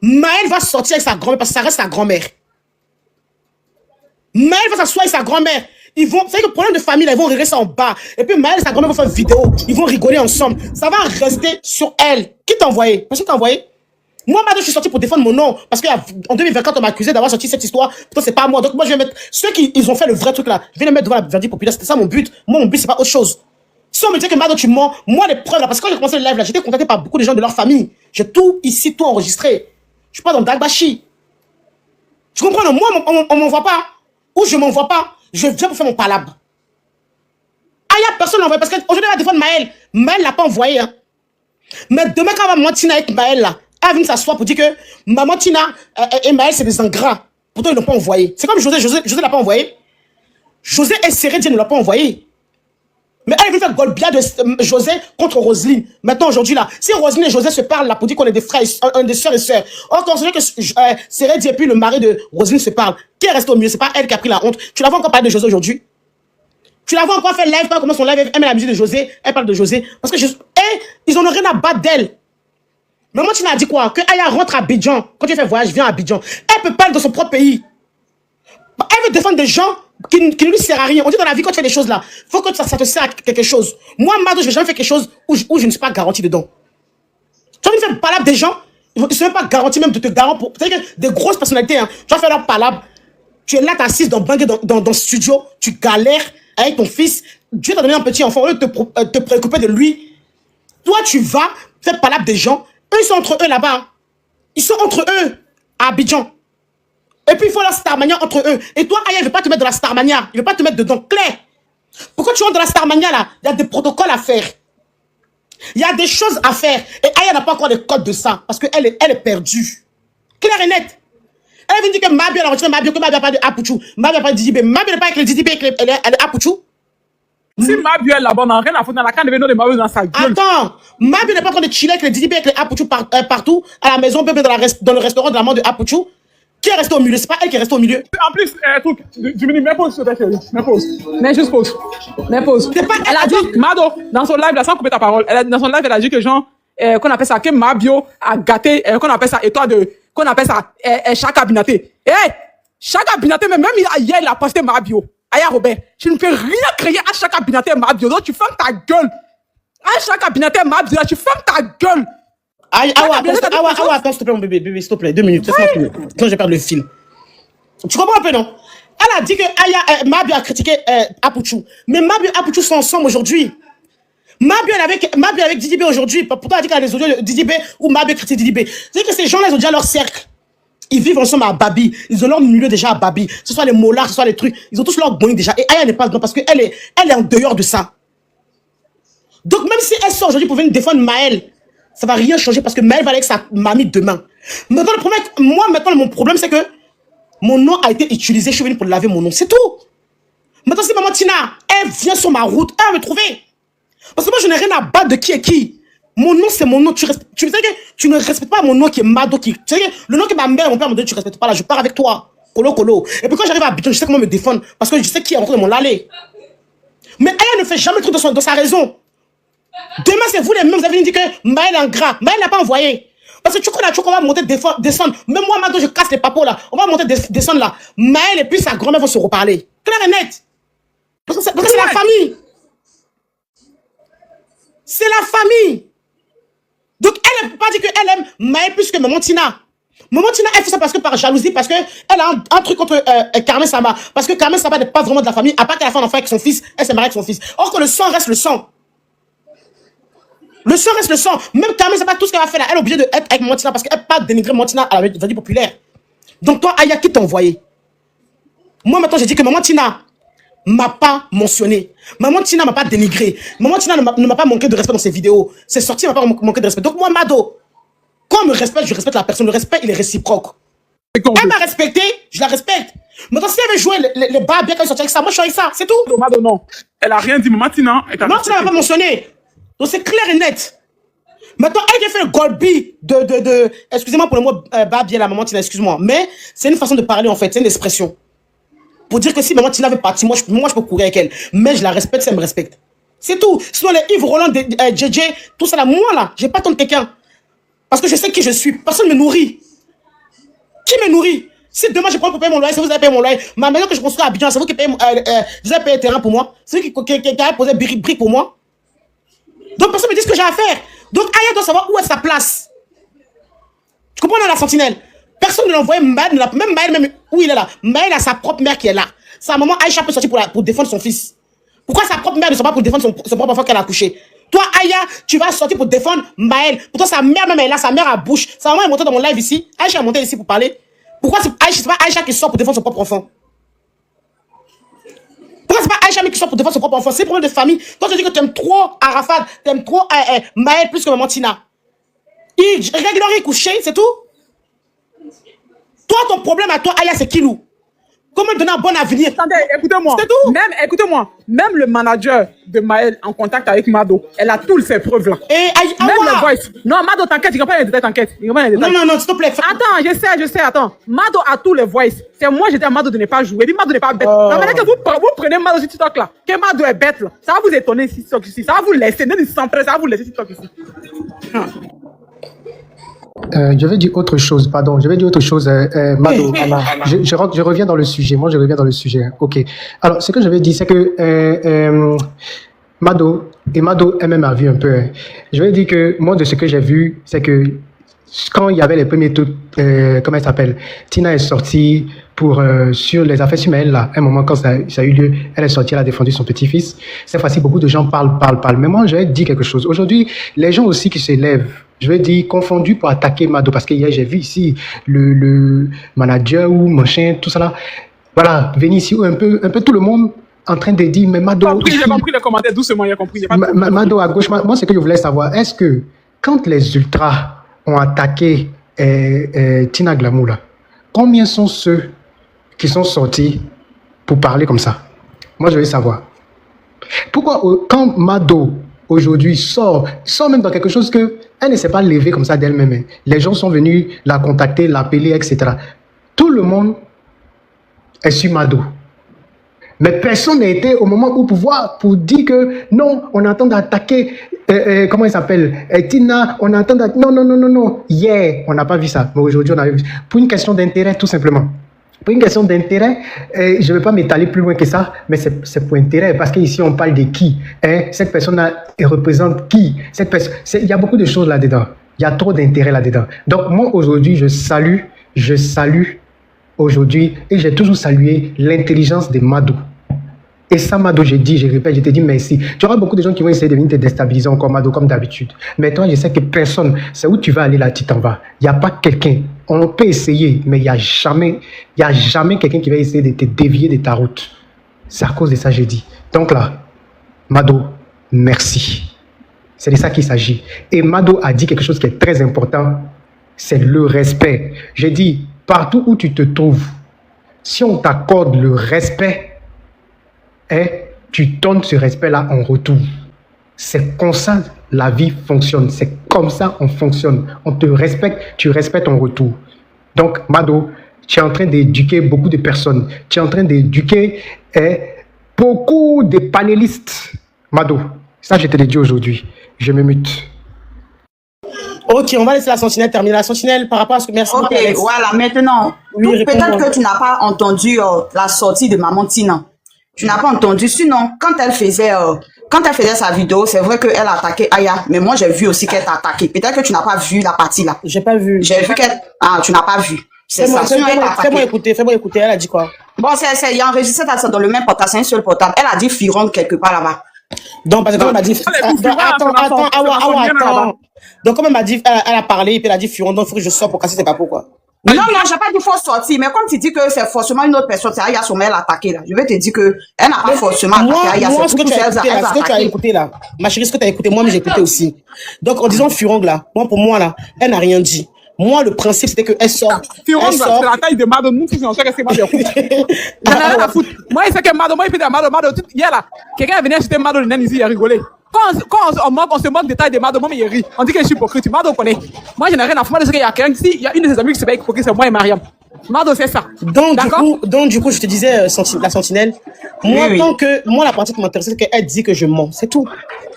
Maël va sortir avec sa grand-mère parce que ça reste sa grand-mère. Maël va s'asseoir avec sa grand-mère. Ils vont, c'est que problème de famille, là, ils vont régler ça en bas. Et puis Maël et sa grand-mère vont faire une vidéo. Ils vont rigoler ensemble. Ça va rester sur elle. Qui t'a envoyé? Personne t'a envoyé? Moi, Mado, je suis sorti pour défendre mon nom. Parce qu'en 2024, on m'a accusé d'avoir sorti cette histoire. Pourtant, c'est pas moi. Donc, moi, je vais mettre ceux qui ils ont fait le vrai truc là. Je vais les mettre devant la verdict populaire. C'était ça mon but. Moi, mon but, c'est pas autre chose. Si on me dit que Mado, tu mens, moi, les preuves là, parce que quand j'ai commencé le live là, j'étais contacté par beaucoup de gens de leur famille. J'ai tout ici, tout enregistré. Je suis pas dans Dagbashi. Tu comprends? Non? Moi, on m'envoie pas. Ou je m'envoie pas. Je viens pour faire mon palabre. Ah, il y a personne envoyé. Parce qu'aujourd'hui, elle va défendre Maël. Maël l'a pas envoyé. Hein. Mais demain, quand Maman Tina avec Maël là, elle vient s'asseoir pour dire que Maman Tina et Maël, c'est des ingrats. Pourtant, ils ne l'ont pas envoyé. C'est comme José ne l'a pas envoyé. José et Sérédie ne l'a pas envoyé. Mais elle veut faire Golbia de José contre Roselyne. Maintenant, aujourd'hui, là, si Roselyne et José se parlent là pour dire qu'on est des frères, des soeurs et sœurs. Or, quand on sait que Sérédie et puis le mari de Roselyne se parlent, qui est resté au milieu? C'est pas elle qui a pris la honte. Tu la vois encore parler de José aujourd'hui? Tu la vois encore faire live, pas comment son live, elle met la musique de José, elle parle de José. Parce que ils en ont rien à battre d'elle. Maman, tu m'as dit quoi? Que Aya rentre à Abidjan. Quand tu fais voyage, viens à Abidjan. Elle peut parler de son propre pays. Elle veut défendre des gens qui ne lui servent à rien. On dit dans la vie, quand tu fais des choses là, il faut que ça te sert à quelque chose. Moi, Mado, je vais jamais faire quelque chose où je ne suis pas garanti dedans. Tu vas me faire palabre des gens, ils ne sont même pas garantis même de te garantir. Peut-être que des grosses personnalités, hein, tu vas faire leur palabre. Tu es là, tu es assise dans le studio, tu galères avec ton fils. Dieu t'a donné un petit enfant, au lieu de te préoccuper de lui. Toi, tu vas faire palabre des gens. Eux, ils sont entre eux là-bas. Hein. Ils sont entre eux à Abidjan. Et puis, il faut la Starmania entre eux. Et toi, Aya, il ne veut pas te mettre dans la Starmania. Il ne veut pas te mettre dedans. Claire. Pourquoi tu rentres dans la Starmania, là? Il y a des protocoles à faire. Il y a des choses à faire. Et Aya n'a pas encore les codes de ça. Parce qu'elle est perdue. Claire et nette. Elle vient dire que Mabio, elle a retiré Mabio, que Mabio n'a pas de Apuchou. Mabio n'a pas de Didibé. Mabio n'est pas avec les Didibé, elle est Apuchou. Si Mabio est là-bas, on n'a rien à foutre dans la canne de Beno de Mabio dans sa gueule. Attends, Mabio n'est pas en train de chiller avec les Didibé, avec les Apuchou partout, à la maison, même dans le restaurant de la mort de Apuchou. Qui est resté au milieu? C'est pas elle qui est restée au milieu. En plus, truc, Jiminy, mets pause, s'il te plaît, chérie. Mets pause. Mets juste pause. Mets pause. Elle a dit, Mado, dans son live, là, sans couper ta parole, dans son live, elle a dit que genre, qu'on appelle ça, que Mabio a gâté, qu'on appelle ça, qu'on appelle ça, Chaka Binaté. Chaka Binaté, même hier, il a posté Mabio. Aya Robert, je ne peux rien créer à Chaka Binaté Mabio. Donc, tu fermes ta gueule. À Chaka Binaté Mabio, là, tu fermes ta gueule. Attends, s'il te plaît, mon bébé, s'il te plaît, 2 minutes, laisse-moi finir. Sinon, je vais perdre le fil. Tu comprends un peu, non? Elle a dit que Mabio a critiqué Apuchou. Mais Mabio et Apuchou sont ensemble aujourd'hui. Mabio avec Didibé aujourd'hui. Pourtant, elle a dit qu'elle a des audios de Didibé ou Mabio critique Didibé. C'est que ces gens-là, ils ont déjà leur cercle. Ils vivent ensemble à Babi. Ils ont leur milieu déjà à Babi. Que ce soit les molars, que ce soit les trucs. Ils ont tous leur going déjà. Et Aya n'est pas dedans parce qu'elle est en dehors de ça. Donc, même si elle sort aujourd'hui pour venir défendre Maël, ça va rien changer parce que Maël va aller avec sa mamie demain. Maintenant, mon problème, c'est que mon nom a été utilisé. Je suis venu pour laver mon nom. C'est tout. Maintenant, si Maman Tina, elle vient sur ma route, elle va me trouver. Parce que moi, je n'ai rien à battre de qui est qui. Mon nom, c'est mon nom. Tu sais que tu ne respectes pas mon nom qui est Mado. Tu sais que le nom que ma mère et mon père m'ont donné, tu ne respectes pas là. Je pars avec toi. Colo. Et puis quand j'arrive à Abidjan, je sais comment me défendre. Parce que je sais qui est rentré dans mon allée. Mais Aya ne fait jamais le truc dans sa raison. Demain, c'est vous les mêmes. Vous avez dit que Maël est ingrat. Maël n'a pas envoyé. Parce que tu connais, on va monter, descendre. Même moi, maintenant, je casse les papos là. On va monter, descendre là. Maël et puis sa grand-mère vont se reparler. Clair et net. Parce que c'est la famille. C'est la famille. Donc, elle ne peut pas dire qu'elle aime Maël plus que Maman Tina. Maman Tina, elle fait ça parce que par jalousie, parce qu'elle a un truc contre Carmen Samba. Parce que Carmen Samba n'est pas vraiment de la famille. À part qu'elle a fait un enfant avec son fils, elle s'est mariée avec son fils. Or que le sang reste le sang. Le sang reste le sang. Même Carmen Samba, tout ce qu'elle a fait là, elle est obligée d'être avec Maman Tina parce qu'elle ne peut pas dénigrer Maman Tina à la vie populaire. Donc toi, Aya, qui t'a envoyé? Moi, maintenant, j'ai dit que Maman Tina m'a pas mentionné. Maman Tina m'a pas dénigré. Maman Tina ne m'a pas manqué de respect dans ses vidéos. C'est sorti, elle m'a pas manqué de respect. Donc moi, Mado, quand on me respecte, je respecte la personne. Le respect, il est réciproque. Elle m'a respecté, je la respecte. Maintenant, si elle veut jouer les bas bien qu'elle sortit avec ça, moi je suis avec ça, c'est tout. Mado, non. Elle a rien dit, Maman Tina. Maman Tina m'a pas mentionné. Donc c'est clair et net. Maintenant, elle qui a fait le golbi de excusez-moi pour le mot bas bien la Maman Tina, excuse-moi. Mais c'est une façon de parler en fait, c'est une expression. Pour dire que si Maman Tina veut partir, moi je peux courir avec elle. Mais je la respecte, si elle me respecte. C'est tout. Sinon les Yves Roland, JJ, tout ça là, moi là, j'ai pas tant de quelqu'un. Parce que je sais qui je suis. Personne ne me nourrit. Qui me nourrit? Si demain je prends pour payer mon loyer, c'est vous avez payé mon loyer. Ma maison que je construis à Abidjan, c'est vous qui payez, vous avez payé le terrain pour moi. C'est vous qui avez posé briques pour moi. Donc personne ne me dit ce que j'ai à faire. Donc Aya doit savoir où est sa place. Tu comprends dans la sentinelle? Personne ne l'envoie, même Maël, même où il est là. Maël a sa propre mère qui est là. Sa maman Aïcha peut sortir pour défendre son fils. Pourquoi sa propre mère ne sort pas pour défendre son propre enfant qu'elle a accouché? Toi, Aya, tu vas sortir pour défendre Maël. Pourtant, sa mère même est là, sa mère a bouche. Sa maman est montée dans mon live ici. Aïcha est montée ici pour parler. Pourquoi c'est pas Aïcha qui sort pour défendre son propre enfant? Pourquoi c'est pas Aïcha qui sort pour défendre son propre enfant? C'est un problème de famille. Toi, tu dis que tu aimes trop Arafat, tu aimes trop Maël plus que Maman Tina. Il réglerait coucher, c'est tout. Toi, ton problème à toi, Aya, c'est Kilou. Comment donner un bon avenir? Attendez, écoutez-moi. C'est tout. Écoutez-moi. Même le manager de Maël en contact avec Mado, elle a toutes ces preuves-là. Même le voice. Non, Mado, t'inquiète, il n'y a pas les détails, t'inquiète. Non, s'il te plaît. Attends, je sais, attends. Mado a tous les voice. C'est moi, j'ai dit à Mado de ne pas jouer. Et puis Mado n'est pas bête. La manière que vous prenez Mado sur TikTok là, que Mado est bête là, ça va vous étonner si TikTok ici. Ça va vous laisser, même sans presse, ça va vous laisser TikTok ici. Je vais dire autre chose, pardon. Je vais dire autre chose, Mado. Je reviens dans le sujet. Moi, je reviens dans le sujet. OK. Alors, ce que je vais dire, c'est que Mado, et Mado elle-même a vu un peu. Je vais dire que moi, de ce que j'ai vu, c'est que quand il y avait les premiers trucs, comment elle s'appelle? Tina est sortie pour sur les affaires humaines là. À un moment, quand ça a eu lieu, elle est sortie, elle a défendu son petit-fils. Cette fois-ci, beaucoup de gens parlent. Mais moi, je vais dire quelque chose. Aujourd'hui, les gens aussi qui se lèvent, je vais dire confondus pour attaquer Mado, parce que hier, j'ai vu ici le manager ou machin, tout ça là. Voilà, venir ici, un peu tout le monde en train de dire, mais Mado... J'ai compris les commentaires, doucement, j'ai compris. Mado à gauche, moi, ce que je voulais savoir, est-ce que quand les ultras ont attaqué Tina Glamour, là, combien sont ceux qui sont sortis pour parler comme ça? Moi, je veux savoir. Pourquoi, quand Mado, aujourd'hui, sort même dans quelque chose que elle ne s'est pas levée comme ça d'elle-même. Les gens sont venus la contacter, l'appeler, etc. Tout le monde est sur Mado. Mais personne n'a été au moment où pouvoir pour dire que non, on entend d'attaquer, comment il s'appelle, Tina, on entend d'attaquer, non. Hier, on n'a pas vu ça, mais aujourd'hui, on a vu. Pour une question d'intérêt, tout simplement. Pour une question d'intérêt, je ne vais pas m'étaler plus loin que ça, mais c'est pour intérêt, parce qu'ici, on parle de qui. Cette personne-là représente qui. Il y a beaucoup de choses là-dedans. Il y a trop d'intérêt là-dedans. Donc, moi, aujourd'hui, je salue aujourd'hui, et j'ai toujours salué l'intelligence de Mado. Et ça, Mado, je répète, je te dis merci. Tu auras beaucoup de gens qui vont essayer de venir te déstabiliser encore, Mado, comme d'habitude. Mais toi, je sais que personne, c'est où tu vas aller là, tu t'en vas. Il n'y a pas quelqu'un. On peut essayer, mais il n'y a jamais quelqu'un qui va essayer de te dévier de ta route. C'est à cause de ça, je dis. Donc là, Mado, merci. C'est de ça qu'il s'agit. Et Mado a dit quelque chose qui est très important, c'est le respect. Je dis, partout où tu te trouves, si on t'accorde le respect, tu donnes ce respect-là en retour. C'est comme ça la vie fonctionne. C'est comme ça on fonctionne. On te respecte, tu respectes en retour. Donc, Mado, tu es en train d'éduquer beaucoup de personnes. Tu es en train d'éduquer beaucoup de panélistes. Mado, ça je te l'ai dit aujourd'hui. Je me mute. Ok, on va laisser la sentinelle terminer. La sentinelle, par rapport à ce que... Merci beaucoup, Ok, Alex. voilà, maintenant, Oui, peut-être réponds-moi. que tu n'as pas entendu la sortie de Maman Tina. Tu n'as pas entendu, sinon, quand elle faisait sa vidéo, c'est vrai qu'elle a attaqué Aya, mais moi j'ai vu aussi qu'elle t'a attaqué. Peut-être que tu n'as pas vu la partie là. J'ai pas vu. J'ai vu qu'elle... Ah, tu n'as pas vu. C'est Fais-moi ça, sinon elle t'a fais-moi attaqué. écouter. Elle a dit quoi? Bon, il y a enregistré ça dans le même portable, c'est un seul portable. Elle a dit Firon quelque part là-bas. Donc, parce que comme elle m'a dit... Elle est tout Donc, fureur, son enfant, attends. Donc, comme elle m'a dit, elle a parlé, et puis elle a dit Furon, donc il faut que je sorte pour casser ses papos, quoi. Non, j'ai pas dit faut sortir, mais comme tu dis que c'est forcément une autre personne, c'est Aya Sommet, elle a attaqué là. Je vais te dire que elle n'a pas forcément attaqué Aya, Moi, c'est ce que tout tu as elle écouté là, a ce que tu as attaqué. écouté là, ma chérie, ce que tu as écouté, moi, mais j'ai écouté aussi. Donc, en disant Furong là, pour moi là, elle n'a rien dit. Moi, le principe, c'était qu'elle sort. Firon, Elle c'est sort. la taille de Mado. Nous, si on sait que c'est Mado. J'en ai rien à foutre. Moi, il sait que Mado, moi, il fait des Mado. Hier là, quelqu'un venait acheter Mado, le nain ici, il a rigolé. Quand on se moque des tailles de Mado, moi, il rit. On dit que je suis hypocrite. Mado connaît. Moi, j'en ai rien à foutre. Moi, je sais qu'il y a quelqu'un ici, il y a une de ses amies qui se fait hypocrite, c'est moi et Mariam. Mado, c'est ça. Donc, du coup, je te disais, la sentinelle, moi, Oui, oui. tant que, moi, la partie qui m'intéressait, c'est qu'elle dit que je mens. C'est tout.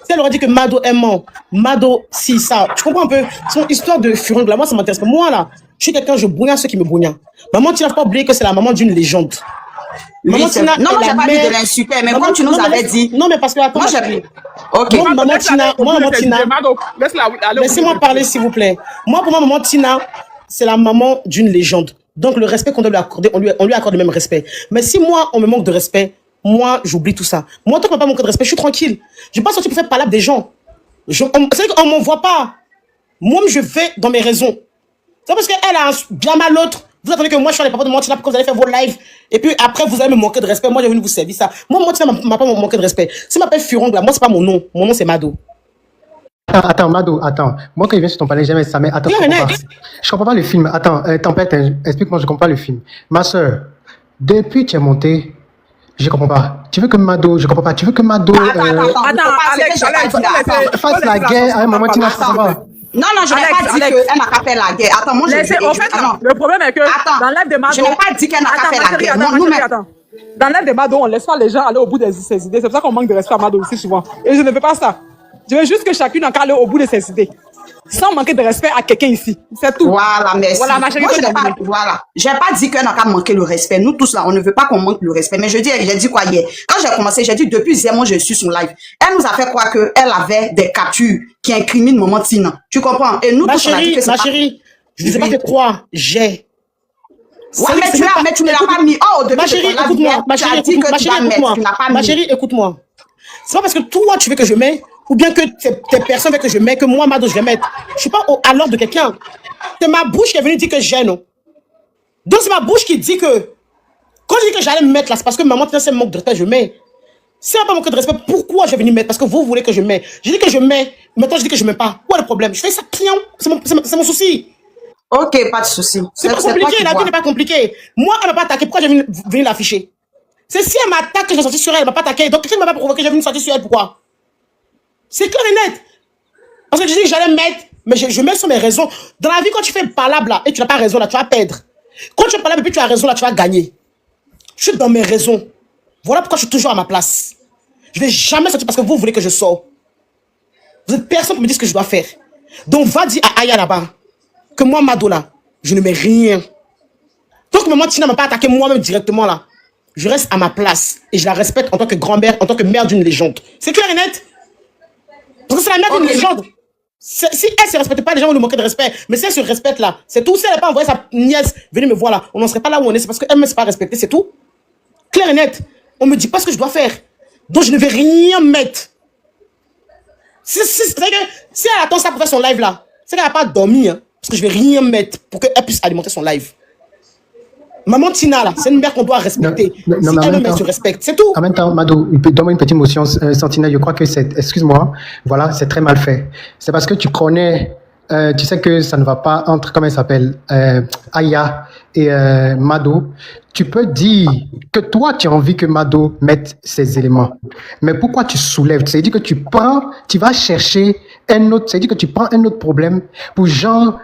Si elle aurait dit que Mado, elle ment, Mado, si, ça, tu comprends un peu son histoire de Furong, là, moi, ça m'intéresse pas. Moi, là, je suis quelqu'un, je bouillais ceux qui me bouillent. Maman, tu n'as pas oublié que c'est la maman d'une légende. Oui, Maman c'est- Tina non, est moi, la j'ai pas dit mère- de l'insulter, mais Maman- comme tu nous non, mais avais laisse- dit. Non, mais parce que, attends, Moi, ma j'ai. chérie. Ok. Moi, maman Tina, Mado, laisse-la aller. laissez-moi parler, s'il vous plaît. Moi, pour moi, maman Tina, c'est la maman d'une légende. Donc, le respect qu'on doit lui accorder, on lui accorde le même respect. Mais si moi, on me manque de respect, moi, j'oublie tout ça. Moi, tant qu'on m'a pas manqué de respect, je suis tranquille. Je vais pas sortir pour faire palabre des gens. C'est vrai qu'on m'envoie pas. Moi, je vais dans mes raisons. C'est parce qu'elle a bien mal l'autre. Vous attendez que moi, je sois les papas de Maman Tina pour que vous allez faire vos lives. Et puis, après, vous allez me manquer de respect. Moi, j'ai venu vous servir ça. Moi, Maman Tina m'a pas manqué de respect. Si je m'appelle Furong, là, moi, c'est pas mon nom. Mon nom, c'est Mado. Attends, Mado, attends. Moi, quand il vient sur ton palais, jamais ça, mais attends, Bien je comprends honnête. pas. Je comprends pas le film. Attends, Tempête, explique-moi, je comprends pas le film. Ma soeur, depuis que tu es montée, je comprends pas. Tu veux que Mado, je comprends pas. Tu veux que Mado Attends, Alex, fasse la guerre à Maman Tina, je comprends pas. Non, je n'ai Alex, pas dit Alex. qu'elle n'a pas fait la guerre. Attends, moi, je Laissez, en fait, Ah, non. le problème est que Attends, dans l'œuvre de Mado. je n'ai pas dit qu'elle n'a pas fait la guerre. Non, nous, mais- Attends. Dans l'œuvre de Mado, on laisse pas les gens aller au bout de ses idées. C'est pour ça qu'on manque de respect à Mado aussi souvent. Et je ne veux pas ça. Je veux juste que chacune en aille au bout de ses idées. Sans manquer de respect à quelqu'un ici. C'est tout. Voilà, merci. Voilà, ma chérie, Moi, je faut n'ai pas, terminer. voilà. J'ai pas dit qu'elle n'a qu'à manquer le respect. Nous tous là, on ne veut pas qu'on manque le respect. Mais j'ai dit quoi hier? Quand j'ai commencé, j'ai dit depuis hier, moi, je suis son live. Elle nous a fait croire qu'elle avait des captures qui incriminent Maman Tina. Tu comprends? Et nous Ma tous, on a dit chérie, que c'est ma pas... chérie, je ne sais pas Oui. te croire. J'ai. Ouais, mais C'est tu même l'as, mais tu ne l'as écoute- pas mis. Oh, depuis Ma que chérie, ton live écoute-moi. hier, Ma tu as chérie, dit écoute-moi. que Ma tu chérie, vas mettre, écoute-moi. tu n'as pas Ma mis. chérie, écoute-moi. C'est pas parce que toi, tu veux que je mette, ou bien que tes personnes veulent que je mette, que moi, Mado, je vais mettre. Je suis pas à l'ordre de quelqu'un. C'est ma bouche qui est venue dire que j'ai, non. Donc, c'est ma bouche qui dit que, quand je dis que j'allais me mettre là, c'est parce que maman, c'est un manque de respect, je mets. Si elle n'a pas manqué de respect, pourquoi je vais venir mettre? Parce que vous voulez que je mette. Je dis que je mets, maintenant je dis que je mets pas. Quoi le problème? Je fais ça, client. C'est mon souci. Ok, pas de souci. C'est pas toi compliqué, qui la vie vois. n'est pas compliquée. Moi, elle m'a pas attaqué, pourquoi j'ai venu l'afficher? C'est si elle m'attaque que j'ai sorti sur elle, elle m'a pas attaqué. Donc, quelqu'un ne m'a pas provoqué, j'ai venu sortir sur elle, pourquoi? C'est clair et net. Parce que je dis que j'allais mettre, mais je mets sur mes raisons. Dans la vie, quand tu fais palabre là, et tu n'as pas raison là, tu vas perdre. Quand tu fais palabre et puis tu as raison là, tu vas gagner. Je suis dans mes raisons. Voilà pourquoi je suis toujours à ma place. Je ne vais jamais sortir parce que vous voulez que je sorte. Vous êtes personne pour me dire ce que je dois faire. Donc, va dire à Aya là-bas que moi, Mado là, je ne mets rien. Tant que maman Tina ne m'a pas attaqué moi-même directement là, je reste à ma place et je la respecte en tant que grand-mère, en tant que mère d'une légende. C'est clair et net? Parce que c'est la mère d'une légende. Si elle ne se respecte pas, les gens vont nous manquer de respect. Mais si elle se respecte là, c'est tout. Si elle n'a pas envoyé sa nièce venir me voir là, on n'en serait pas là où on est. C'est parce qu'elle ne s'est pas respectée, c'est tout. Clair et net. On ne me dit pas ce que je dois faire. Donc je ne vais rien mettre. C'est-à-dire que si elle attend ça pour faire son live là, c'est qu'elle n'a pas dormi. Hein, parce que je ne vais rien mettre pour qu'elle puisse alimenter son live. Maman Tina là, c'est une mère qu'on doit respecter. Non, Si mais en elle même elle temps- se respecte, c'est tout. En même temps, Mado, donne-moi une petite motion, Sentinelle. Je crois que c'est, excuse-moi, voilà, c'est très mal fait. C'est parce que tu connais, tu sais que ça ne va pas entre, comment elle s'appelle, Aya et Mado. Tu peux dire que toi, tu as envie que Mado mette ses éléments. Mais pourquoi tu soulèves? C'est-à-dire que tu vas chercher un autre, c'est-à-dire que tu prends un autre problème pour genre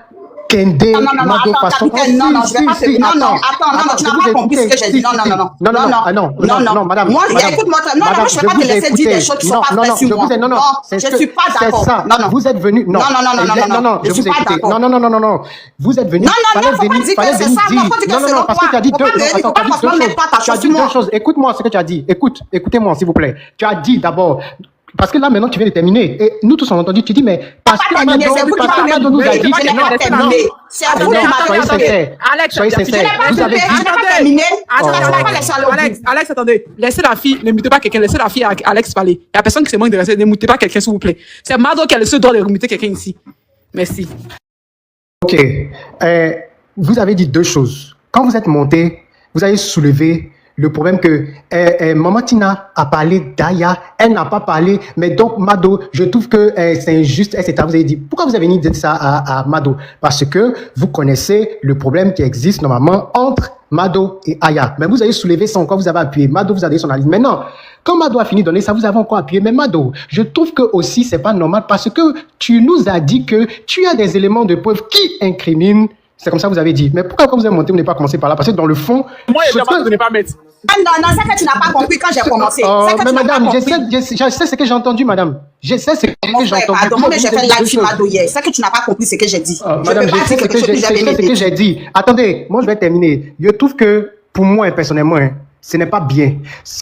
Kendé, Non, non, non, Mado, attends, façon. capitaine, non, non, je vais pas te... Non, non, attends, non, tu n'as pas compris ce que j'ai dit. Non, non, non, non. Non, madame. Moi, écoute-moi, non, non, je ne vais pas te laisser dire des choses qui ne sont pas vraies sur moi. Non, je ne suis pas d'accord. Non, non. Vous êtes venu. Non, non, je suis pas d'accord. Non. Vous êtes venu. Non, faut pas dire que c'est ça. Non, faut dire que c'est Non, parce que tu as dit deux choses. Écoute-moi ce que tu as dit. Écoutez-moi, s'il vous plaît. Tu as dit d'abord. Parce que là, maintenant, tu viens de terminer. Et nous tous, on a entendu, tu dis, mais parce que Mado nous a dit que non. C'est à vous de soyez sincères. Soyez sincères. Vous avez dit. Alex, attendez. Laissez la fille, ne mutez pas quelqu'un. Laissez la fille à Alex parler. Il n'y a personne qui se moque de rester. Ne mutez pas quelqu'un, s'il vous plaît. C'est Mado qui a le seul droit de muter quelqu'un ici. Merci. Ok. Vous avez dit deux choses. Quand vous êtes monté, vous avez soulevé le problème que Maman Tina a parlé d'Aya, elle n'a pas parlé, mais donc Mado, je trouve que c'est injuste, etc. Vous avez dit, pourquoi vous avez dit ça à Mado? Parce que vous connaissez le problème qui existe normalement entre Mado et Aya. Mais vous avez soulevé ça encore, vous avez appuyé. Mado vous a donné son analyse. Maintenant, quand Mado a fini de donner ça, vous avez encore appuyé. Mais Mado, je trouve que aussi c'est pas normal parce que tu nous as dit que tu as des éléments de preuve qui incriminent. C'est comme ça que vous avez dit. Mais pourquoi quand vous avez monté, vous n'avez pas commencé par là? Parce que dans le fond... Moi, je ne vais pas mettre. Non, c'est que tu n'as pas compris quand j'ai commencé. Mais madame, je sais ce que j'ai entendu, madame. Je sais ce que j'ai entendu. Pardon, mais j'ai fait live sur Mado hier. C'est que tu n'as pas compris ce que j'ai dit. Madame, je sais ce que j'ai dit. Attendez, moi je vais terminer. Je trouve que, pour moi, personnellement, ce n'est pas bien.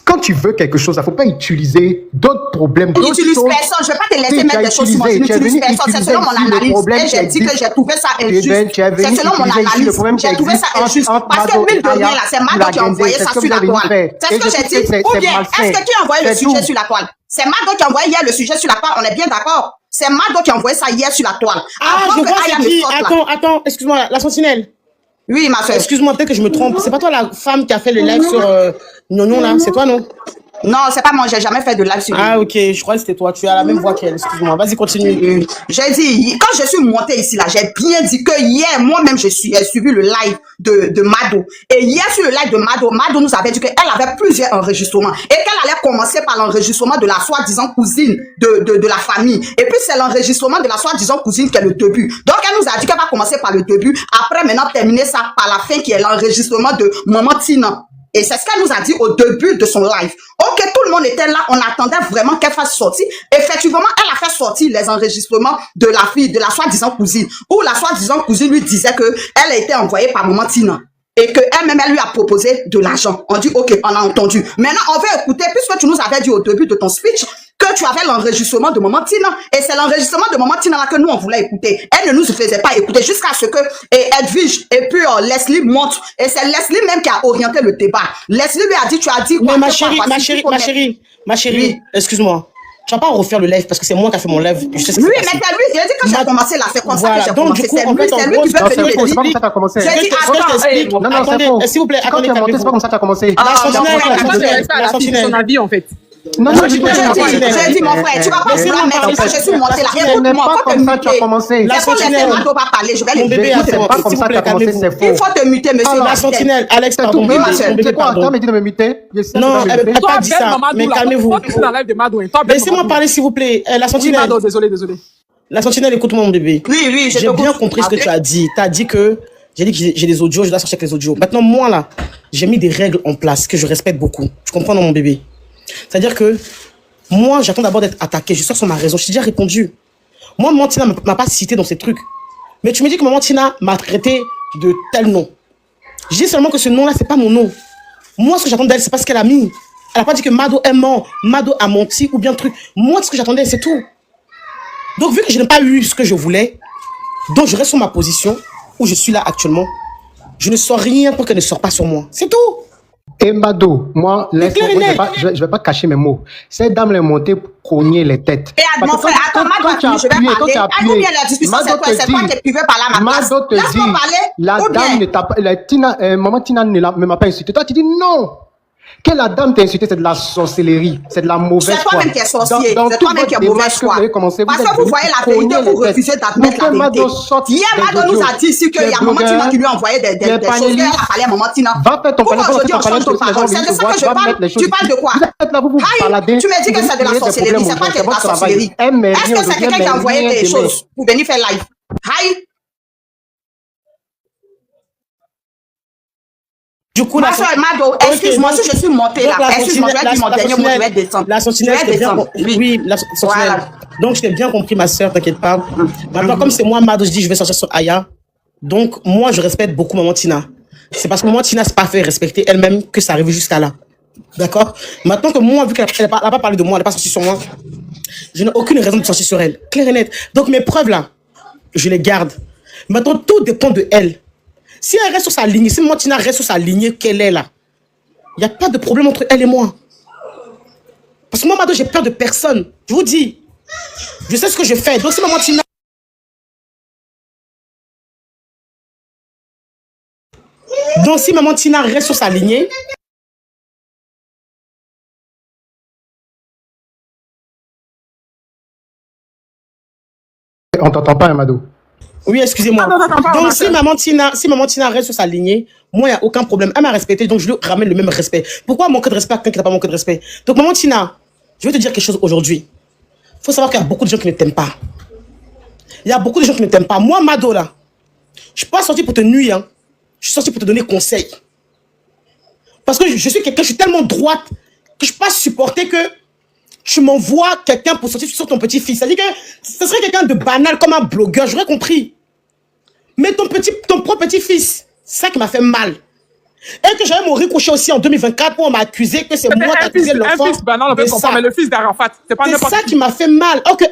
Quand tu veux quelque chose, il ne faut pas utiliser d'autres problèmes. Je n'utilise personne. Je ne vais pas te laisser mettre des choses sur moi. Je n'utilise personne. C'est selon mon analyse. Et j'ai dit que j'ai trouvé ça injuste. C'est selon mon analyse. J'ai trouvé ça injuste. Parce que mine de rien, là, c'est Mado qui a envoyé ça sur la toile. C'est ce que j'ai dit. Ou bien, est-ce que tu as envoyé le sujet sur la toile? C'est Mado qui a envoyé hier le sujet sur la toile. On est bien d'accord. C'est Mado qui a envoyé ça hier sur la toile. Ah, je vois c'est qui. Attends, excuse-moi, la sentinelle. Oui, ma soeur. Excuse-moi, peut-être que je me trompe. C'est pas toi la femme qui a fait le live sur Nyonon là? C'est toi, non? Non, c'est pas moi, j'ai jamais fait de live sur lui. Ah, ok, je crois que c'était toi. Tu as la même voix qu'elle. Excuse-moi, vas-y, continue. J'ai dit, quand je suis montée ici, là, j'ai bien dit que hier, moi-même, j'ai suivi le live de Mado. Et hier, sur le live de Mado, Mado nous avait dit qu'elle avait plusieurs enregistrements et qu'elle allait commencer par l'enregistrement de la soi-disant cousine de la famille. Et puis, c'est l'enregistrement de la soi-disant cousine qui est le début. Donc, elle nous a dit qu'elle va commencer par le début. Après, maintenant, terminer ça par la fin qui est l'enregistrement de Maman Tina. Et c'est ce qu'elle nous a dit au début de son live. Ok, tout le monde était là, on attendait vraiment qu'elle fasse sortir. Effectivement, elle a fait sortir les enregistrements de la fille, de la soi-disant cousine, où la soi-disant cousine lui disait que elle a été envoyée par Maman Tina. Et qu'elle-même, elle lui a proposé de l'argent. On dit, ok, on a entendu. Maintenant, on va écouter, puisque tu nous avais dit au début de ton speech, que tu avais l'enregistrement de Maman Tina. Et c'est l'enregistrement de Maman Tina là que nous, on voulait écouter. Elle ne nous faisait pas écouter jusqu'à ce que Edwige et puis Leslie montent. Et c'est Leslie même qui a orienté le débat. Leslie lui a dit, tu as dit quoi? Mais ma chérie, excuse-moi. Tu vas pas refaire le live parce que c'est moi qui a fait mon live. Je sais ce qui oui, mais c'est lui, il a dit que j'ai commencé là, c'est comme ça que j'ai commencé. C'est lui qui veut venir le dire. C'est pas comme ça que tu as commencé. J'ai dit, attends, non, attendez, s'il vous plaît, quand tu as monté, c'est pas comme ça que tu as commencé. La sentinelle, son avis, en fait. Non, j'ai dit, mon frère, tu vas pas me blâmer parce que je suis montée là. Écoute-moi, faut te muter. La sentinelle, Mado va parler, je vais le bébé, c'est pas comme ça que tu as commencé, c'est faux. Il faut te muter, monsieur. La sentinelle, Alex, pardon. C'est quoi? Toi, me dis de me muter? Non, elle n'a pas dit ça, mais calmez-vous. Laissez-moi parler, s'il vous plaît. La sentinelle. Désolé. La sentinelle, écoute-moi, mon bébé. Oui, j'ai bien compris ce que tu as dit. Tu as dit que j'ai dit que j'ai des audios, je dois sortir avec les audios. Maintenant, moi, là, j'ai mis des règles en place que je respecte beaucoup. Tu comprends, non, mon bébé? C'est-à-dire que moi, j'attends d'abord d'être attaqué. Je sors sur ma raison. Je t'ai déjà répondu. Moi, Maman Tina m'a pas cité dans ces trucs. Mais tu me dis que Maman Tina m'a traité de tel nom. Je dis seulement que ce nom-là, c'est pas mon nom. Moi, ce que j'attends d'elle, c'est pas ce qu'elle a mis. Elle a pas dit que Mado est mort, Mado a menti ou bien truc. Moi, ce que j'attendais, c'est tout. Donc, vu que je n'ai pas eu ce que je voulais, donc je reste sur ma position où je suis là actuellement. Je ne sors rien pour qu'elle ne sorte pas sur moi. C'est tout. Et Mado, moi, je vais pas cacher mes mots. Cette dame est montée pour cogner les têtes. Et mon frère, attends, Mado, je vais parler. Elle bien la discussion, c'est toi qui veux parler à ma place. Mado te dit, la dame ne t'a pas, Maman Tina ne m'a pas insulté. Toi, tu dis non. Que la dame t'a insulté, c'est de la sorcellerie, c'est de la mauvaise foi. C'est toi-même qui es sorcier, c'est toi-même qui es mauvaise foi. Parce que vous voyez la vérité, vous refusez d'admettre la vérité. Hier, Mado nous a dit ici qu'il y a Maman Tina qui lui a envoyé des choses, qu'elle a parlé à Maman Tina. Va faire ton pourquoi aujourd'hui on change de parole? C'est de ça que je parle. Tu parles de quoi? Tu me dis que c'est de la sorcellerie, c'est pas de la sorcellerie. Est-ce que c'est quelqu'un qui a envoyé des choses pour venir faire live? Du coup, Ma soeur Mado, excuse-moi si je suis montée donc, là. Excuse-moi, je vais dire mon dernier mot, je vais descendre. La sentinelle, Je vais je t'ai bien descendre. compris. Oui, la sentinelle. Voilà. Donc, je t'ai bien compris, ma soeur, t'inquiète pas. Maintenant, comme c'est moi, Mado, je dis, je vais sortir sur Aya. Donc, moi, je respecte beaucoup Maman Tina. C'est parce que Maman Tina s'est pas fait respecter elle-même que ça arrive jusqu'à là. D'accord? Maintenant que moi, vu qu'elle n'a pas parlé de moi, elle n'est pas sortie sur moi, je n'ai aucune raison de sortir sur elle. Clair et net. Donc, mes preuves là, je les garde. Maintenant, tout dépend de elle. Si elle reste sur sa lignée, si Maman Tina reste sur sa lignée qu'elle est là, il n'y a pas de problème entre elle et moi. Parce que moi, Mado, j'ai peur de personne. Je vous dis, je sais ce que je fais. Donc, si Maman Tina... Donc, si Maman Tina reste sur sa lignée, On t'entend pas, Amado. oui, excusez-moi. Ah, non, non, non, Donc, si Maman Tina reste sur sa lignée, moi, il n'y a aucun problème. Elle m'a respecté, donc je lui ramène le même respect. Pourquoi manquer de respect à quelqu'un qui n'a pas manqué de respect? Donc, Maman Tina, je vais te dire quelque chose aujourd'hui. Il faut savoir qu'il y a beaucoup de gens qui ne t'aiment pas. Il y a beaucoup de gens qui ne t'aiment pas. Moi, Mado, là, je ne suis pas sorti pour te nuire. Hein. Je suis sorti pour te donner conseil. Parce que je suis quelqu'un, je suis tellement droite que je ne peux pas supporter que tu m'envoies quelqu'un pour sortir sur ton petit-fils. C'est-à-dire que ce serait quelqu'un de banal comme un blogueur, j'aurais compris. Mais ton propre petit-fils, c'est ça qui m'a fait mal. Et que j'avais mon ricochet aussi en 2024 où on m'a accusé que c'est moi qui ai accusé l'enfant. Un fils banal, on peut comprendre, mais le fils d'Arafat, c'est pas n'importe ça qui. qui m'a fait mal. Ok,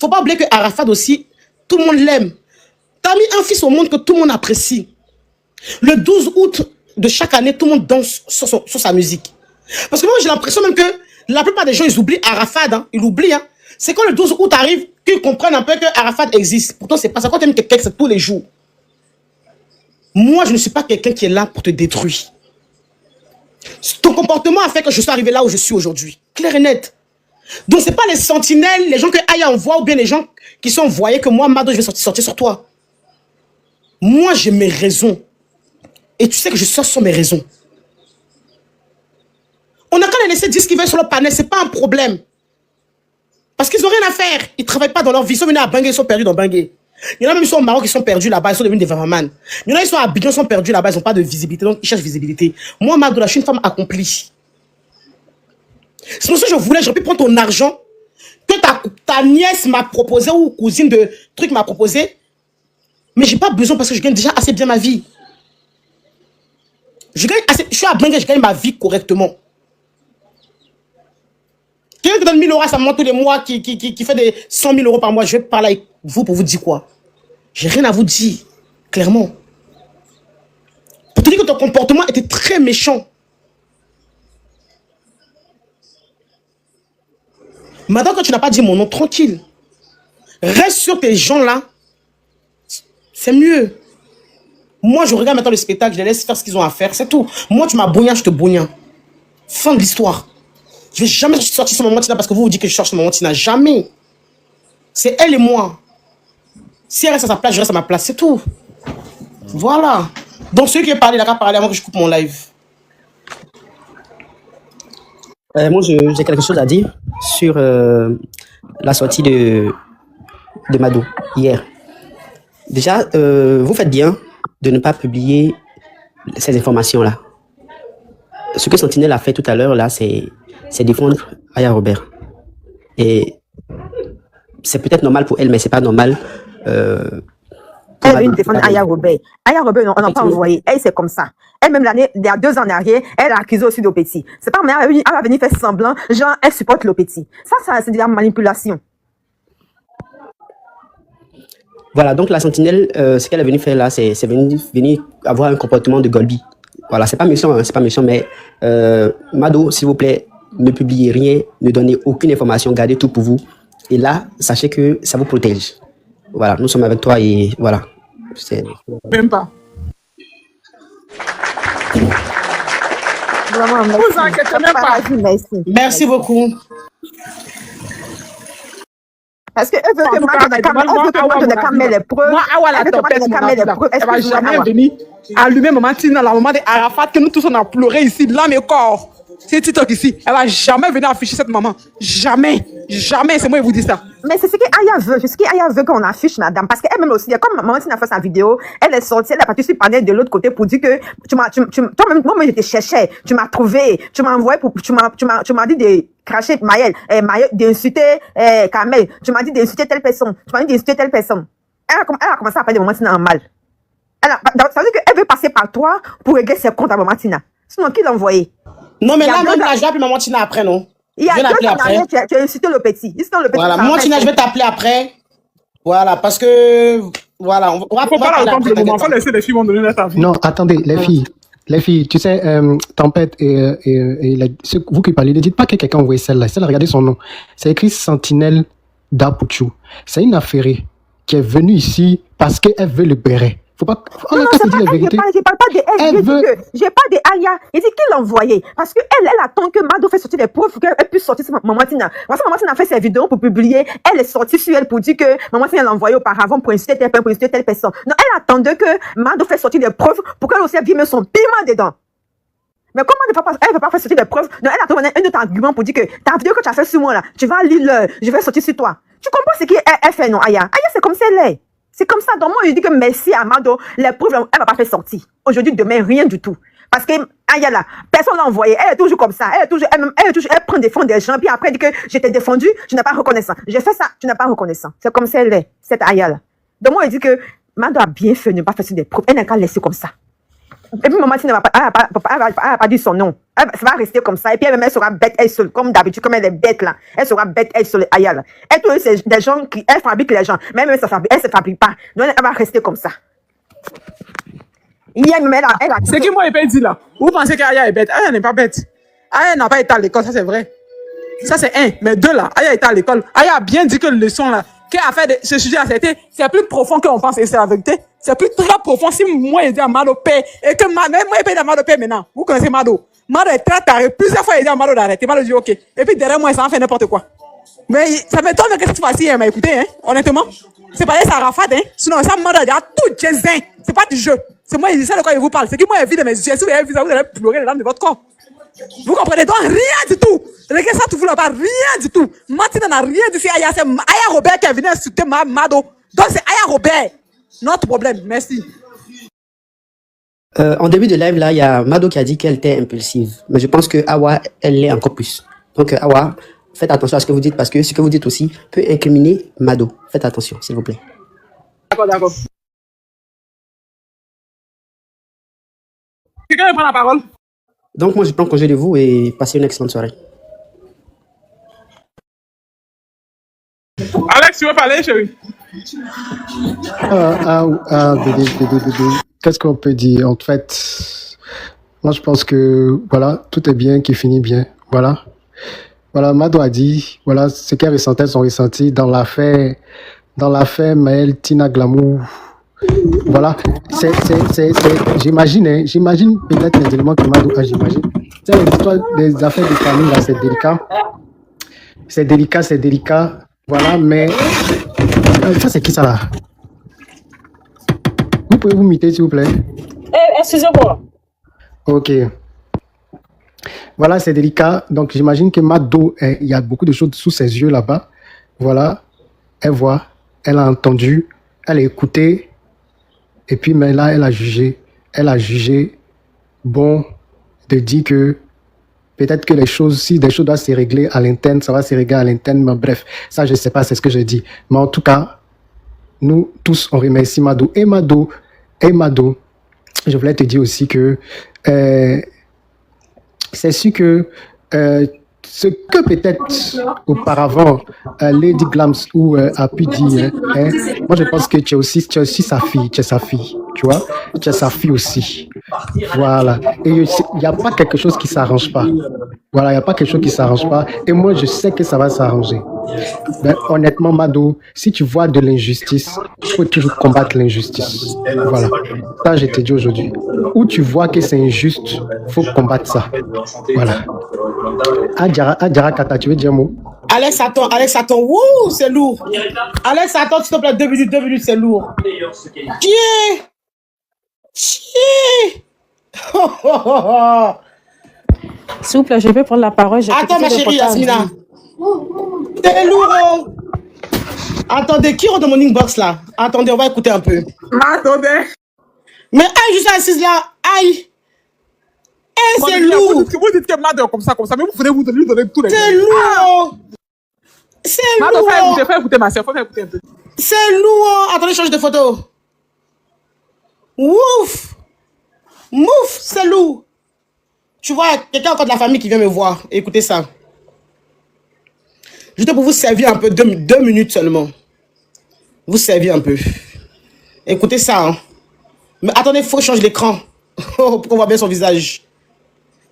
faut pas oublier que Arafat aussi, tout le monde l'aime. T'as mis un fils au monde que tout le monde apprécie. Le 12 août de chaque année, tout le monde danse sur sa musique. Parce que moi, j'ai l'impression même que la plupart des gens, ils oublient Arafat. Hein. Ils l'oublient. Hein. C'est quand le 12 août arrive qu'ils comprennent un peu que Arafat existe. Pourtant, c'est pas ça. Quand tu aimes quelqu'un, c'est tous les jours. Moi, je ne suis pas quelqu'un qui est là pour te détruire. Ton comportement a fait que je suis arrivé là où je suis aujourd'hui. Clair et net. Donc, ce n'est pas les sentinelles, les gens que Aya envoie ou bien les gens qui sont envoyés que moi, Mado, je vais sortir sur toi. Moi, j'ai mes raisons. Et tu sais que je sors sur mes raisons. On n'a qu'à les laisser dire ce qu'ils veulent sur le panel, ce n'est pas un problème. Parce qu'ils n'ont rien à faire. Ils ne travaillent pas dans leur vie. Ils sont venus à Bangui, ils sont perdus dans Bangui. Il y en a même qui sont au Maroc, qui sont perdus là-bas, ils sont devenus des vamamans. Il y en a qui sont à Abidjan, ils sont perdus là-bas, ils n'ont pas de visibilité, donc ils cherchent visibilité. Moi, Madoula, je suis une femme accomplie. C'est pour ça que je voulais, j'aurais pu prendre ton argent que ta nièce m'a proposé ou cousine de truc m'a proposé. Mais j'ai pas besoin parce que je gagne déjà assez bien ma vie. Je suis à Bangui, je gagne ma vie correctement. Quelqu'un qui donne 1000 euros à sa maman tous les mois, qui fait des 100 000 euros par mois, je vais parler avec vous pour vous dire quoi? J'ai rien à vous dire, clairement. Pour te dire que ton comportement était très méchant. Maintenant que tu n'as pas dit mon nom, tranquille. Reste sur tes gens-là. C'est mieux. Moi, je regarde maintenant le spectacle, je les laisse faire ce qu'ils ont à faire, c'est tout. Moi, tu m'as bougnat, je te bougnat. Fin de l'histoire. Je ne vais jamais sortir sur Maman Tina parce que vous dites que je cherche sur Maman Tina. Jamais. C'est elle et moi. Si elle reste à sa place, je reste à ma place. C'est tout. Voilà. Donc, celui qui est parlé, il a qu'à parler avant que je coupe mon live. Moi, j'ai quelque chose à dire sur la sortie de Mado hier. Déjà, vous faites bien de ne pas publier ces informations-là. Ce que Sentinelle a fait tout à l'heure, là, c'est défendre Aya Robert. Et c'est peut-être normal pour elle, mais c'est pas normal. Elle veut défendre Aya Robert. Aya Robert, on n'a pas envoyé. Elle, c'est comme ça. Elle-même, il y a 2 ans en arrière, elle a accusé aussi Lopeti. C'est pas mais elle va venir faire semblant, genre, elle supporte Lopeti. Ça, c'est de la manipulation. Voilà, donc la Sentinelle, ce qu'elle est venue faire là, c'est venir avoir un comportement de Golby. Voilà, c'est pas méchant, hein, c'est pas méchant, mais Mado, s'il vous plaît, ne publiez rien, ne donnez aucune information, gardez tout pour vous. Et là, sachez que ça vous protège. Voilà, nous sommes avec toi et voilà. Même pas. Vraiment, Vous inquiétez même pas. Merci. Merci beaucoup. Parce qu'elle veut que Mado met les preuves. Moi, Awa la tempête, elle va jamais venir allumer Maman Tina, la maman de Arafat, que nous tous on a pleuré ici, l'âme et corps. C'est TikTok ici. Elle va jamais venir afficher cette maman. Jamais. Jamais. C'est moi qui vous dis ça. Mais c'est ce qu'Aya veut. C'est ce qu'Aya veut qu'on affiche, madame. Parce qu'elle-même aussi, comme maman Tina a fait sa vidéo, elle est sortie, elle est partie sur le panel de l'autre côté pour dire que toi-même, moi, je te cherchais. Tu m'as trouvé. Tu m'as envoyé tu m'as dit de cracher Maël, d'insulter Kamel. Tu m'as dit d'insulter telle personne. Tu m'as dit d'insulter telle personne. Elle a commencé à parler de maman Tina en mal. Ça veut dire qu'elle veut passer par toi pour régler ses comptes à maman Tina. Sinon, qui l'a envoyé? Non, mais là, même là, je vais appeler maman Tina après, non? Il y a je vais l'appeler après. Tu as insulté le petit. Voilà, maman Tina, je vais t'appeler après. Voilà, parce que... Voilà, on va Faut pas la répondre pour le moment. Faut laisser les filles vont donner leur avis. Non, attendez, les filles, tu sais, Tempête vous qui parlez, ne dites pas que quelqu'un a envoyé celle-là. Celle-là, regardez son nom. C'est écrit Sentinelle d'Apuchou. C'est une affairée qui est venue ici parce qu'elle veut le béret. Faut pas, on a qu'à se dire la vérité. Je parle pas de elle. J'ai pas de Aya. Il dit qu'il l'a envoyé. Parce qu'elle attend que Mado fasse sortir des preuves pour qu'elle puisse sortir sur Maman Tina. Maman Tina a fait ses vidéos pour publier. Elle est sortie sur elle pour dire que Maman Tina l'a envoyé auparavant pour insulter telle personne. Non, elle attendait que Mado fasse sortir des preuves pour qu'elle aussi vienne mettre son piment dedans. Mais comment elle ne va pas faire sortir des preuves? Non, elle a trouvé un autre argument pour dire que ta vidéo que tu as fait sur moi là, tu vas lire, je vais sortir sur toi. Tu comprends ce qu'elle fait, non, Aya? Aya, c'est comme ça elle est. C'est comme ça. Donc, moi, je dis que merci à Mado. Les preuves, elle ne va pas faire sortir. Aujourd'hui, demain, rien du tout. Parce que, Aya là, personne l'a envoyé. Elle est toujours comme ça. Elle prend des fonds des gens. Puis après, elle dit que je t'ai défendu, tu n'es pas reconnaissant. J'ai fait ça, tu n'es pas reconnaissant. C'est comme ça elle est, cette Aya là. Donc, moi, je dis que Mado a bien fait de ne pas faire des preuves. Elle n'a qu'à laisser comme ça. Et puis, maman, elle n'a pas dit son nom. Ça va rester comme ça. Et puis, elle sera bête, elle seule. Comme d'habitude, comme elle est bête, là. Elle sera bête, elle seule, Aya, là. Elle, c'est des gens qui, elle fabrique les gens. Même elle se fabrique pas. Donc, elle va rester comme ça. C'est qui moi, il dit là? Vous pensez qu'Aya est bête? Aya n'est pas bête. Aya n'a pas été à l'école, ça c'est vrai. Ça c'est un. Mais deux là, Aya était à l'école. Aya a bien dit que le leçon là, qui a fait de ce sujet là, c'est plus profond qu'on pense et c'est la vérité. C'est plus très profond. Si moi, je dis à Mado paix et que même moi, je paye à Mado paix maintenant. Vous connaissez Mado. Mado est très taré. Plusieurs fois, il dit à Mado d'arrêter. Mado dit OK. Et puis derrière moi, ça en fait n'importe quoi. Mais ça m'étonne que cette fois-ci, elle m'a écouté, hein, honnêtement. C'est pas ça Rafat, hein. Sinon, ça Mado a dit à tout Jézin. C'est pas du jeu. C'est moi, il sait de quoi il vous parle. C'est que moi, il vit de mes yeux. Si vous avez vu ça, vous allez pleurer les larmes de votre corps. Vous comprenez donc rien du tout. Regardez ça, tout vous là-bas, rien du tout. Martina n'a rien dit. C'est Aya Robert qui est venu insulter Mado. Donc c'est Aya Robert. Notre problème, merci. En début de live, là, il y a Mado qui a dit qu'elle était impulsive. Mais je pense que Awa, elle l'est encore plus. Donc, Awa, faites attention à ce que vous dites parce que ce que vous dites aussi peut incriminer Mado. Faites attention, s'il vous plaît. D'accord. Quelqu'un veut prendre la parole? Donc, moi, je prends congé de vous et passez une excellente soirée. Alex, tu veux parler, chérie? Bébé. Qu'est-ce qu'on peut dire? En fait, moi, je pense que, voilà, tout est bien qui finit bien. Voilà. Voilà, Mado a dit, voilà, ce qu'elle ressentait, son ressenti dans l'affaire Maël, Tina Glamour. Voilà, j'imagine peut-être les éléments que Mado a, j'imagine. C'est l'histoire des affaires de famille, là, c'est délicat. Voilà, mais ça, c'est qui ça, là? Vous pouvez vous muter, s'il vous plaît? Excusez-moi. Ok. Voilà, c'est délicat. Donc, j'imagine que Mado, il y a beaucoup de choses sous ses yeux là-bas. Voilà, elle voit, elle a entendu, elle a écouté. Et puis, mais là, elle a jugé bon de dire que peut-être que si des choses doivent se régler à l'interne, ça va se régler à l'interne. Mais bref, ça, je ne sais pas, c'est ce que je dis. Mais en tout cas, nous tous, on remercie Mado. Et Mado, je voulais te dire aussi que c'est sûr que ce que peut-être auparavant Lady Glams a pu dire, moi je pense que tu es aussi sa fille, tu es sa fille, tu vois, tu es sa fille aussi. Voilà. Et il n'y a pas quelque chose qui ne s'arrange pas. Voilà, il n'y a pas quelque chose qui ne s'arrange pas. Et moi je sais que ça va s'arranger. Ben, honnêtement, Mado, si tu vois de l'injustice, il faut toujours combattre l'injustice. Voilà. Ça, je te dis aujourd'hui. Où tu vois que c'est injuste, il faut combattre ça. Voilà. Adjara Kata, tu veux dire un mot? Alex, attends. Wouh, c'est lourd. Alex, attends, s'il te plaît, 2 minutes, c'est lourd. Chier. S'il vous plaît, je vais prendre la parole. J'ai Attends, ma quelque chose chérie, d'important à Yasmina. dire. T'es lourd, oh. Attendez, qui rentre dans mon inbox là? Attendez, on va écouter un peu. Attendez. Mais aïe, je suis assise là. Aïe. Eh, Moi, c'est je dis, lourd. vous dites que Mado comme ça, mais vous venez lui donner tous les C'est noms. lourd. C'est Mado, lourd. fais écouter ma soeur, fais écouter un peu. C'est lourd. Attendez, change de photo. Ouf. Mouf, c'est lourd. Tu vois, quelqu'un encore de la famille qui vient me voir. Écoutez ça. Juste pour vous servir un peu, 2 minutes seulement. Vous servir un peu. Écoutez ça. Hein. Mais attendez, il faut que je change l'écran. Pour qu'on voit bien son visage.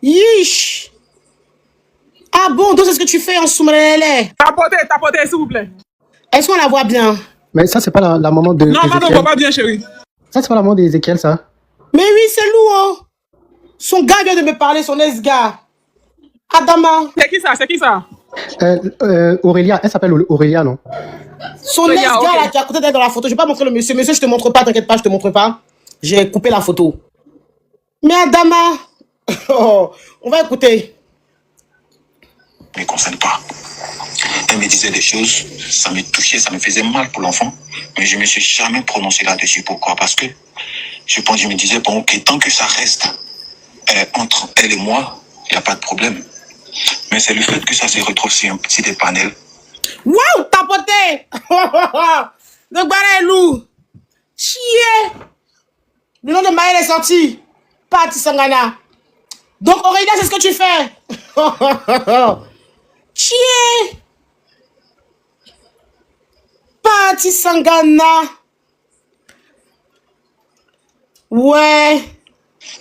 Yish. Ah bon, donc c'est ce que tu fais en Soumarélé. Tapotez, s'il vous plaît. Est-ce qu'on la voit bien? Mais ça, c'est pas la maman de Non, Mado, on Ezekiel. voit pas bien, chérie. Ça, c'est pas la maman d'Ezekiel, ça. Mais oui, c'est lourd. Hein. Son gars vient de me parler, son ex-gars. Adama. C'est qui ça? Aurélia, elle s'appelle Aurélia, non? Son Aurélia, ex-gars ok. là qui est à côté d'elle dans la photo. Je vais pas montrer le monsieur. Monsieur, je te montre pas, t'inquiète pas, je te montre pas. J'ai coupé la photo. Mais Adama. Oh, on va écouter. Ne me concerne pas. Elle me disait des choses, ça me touchait, ça me faisait mal pour l'enfant, mais je ne me suis jamais prononcé là-dessus. Pourquoi? Parce que je me disais, bon, ok, tant que ça reste entre elle et moi, il n'y a pas de problème. Mais c'est le fait que ça se retrouve sur un petit des panels. Waouh, tapoté. Donc, voilà, loup. Chier. Le nom de Maël est sorti. Pati Sangana. Donc, Aurélia, c'est ce que tu fais. Chier. Pati Sangana. Ouais.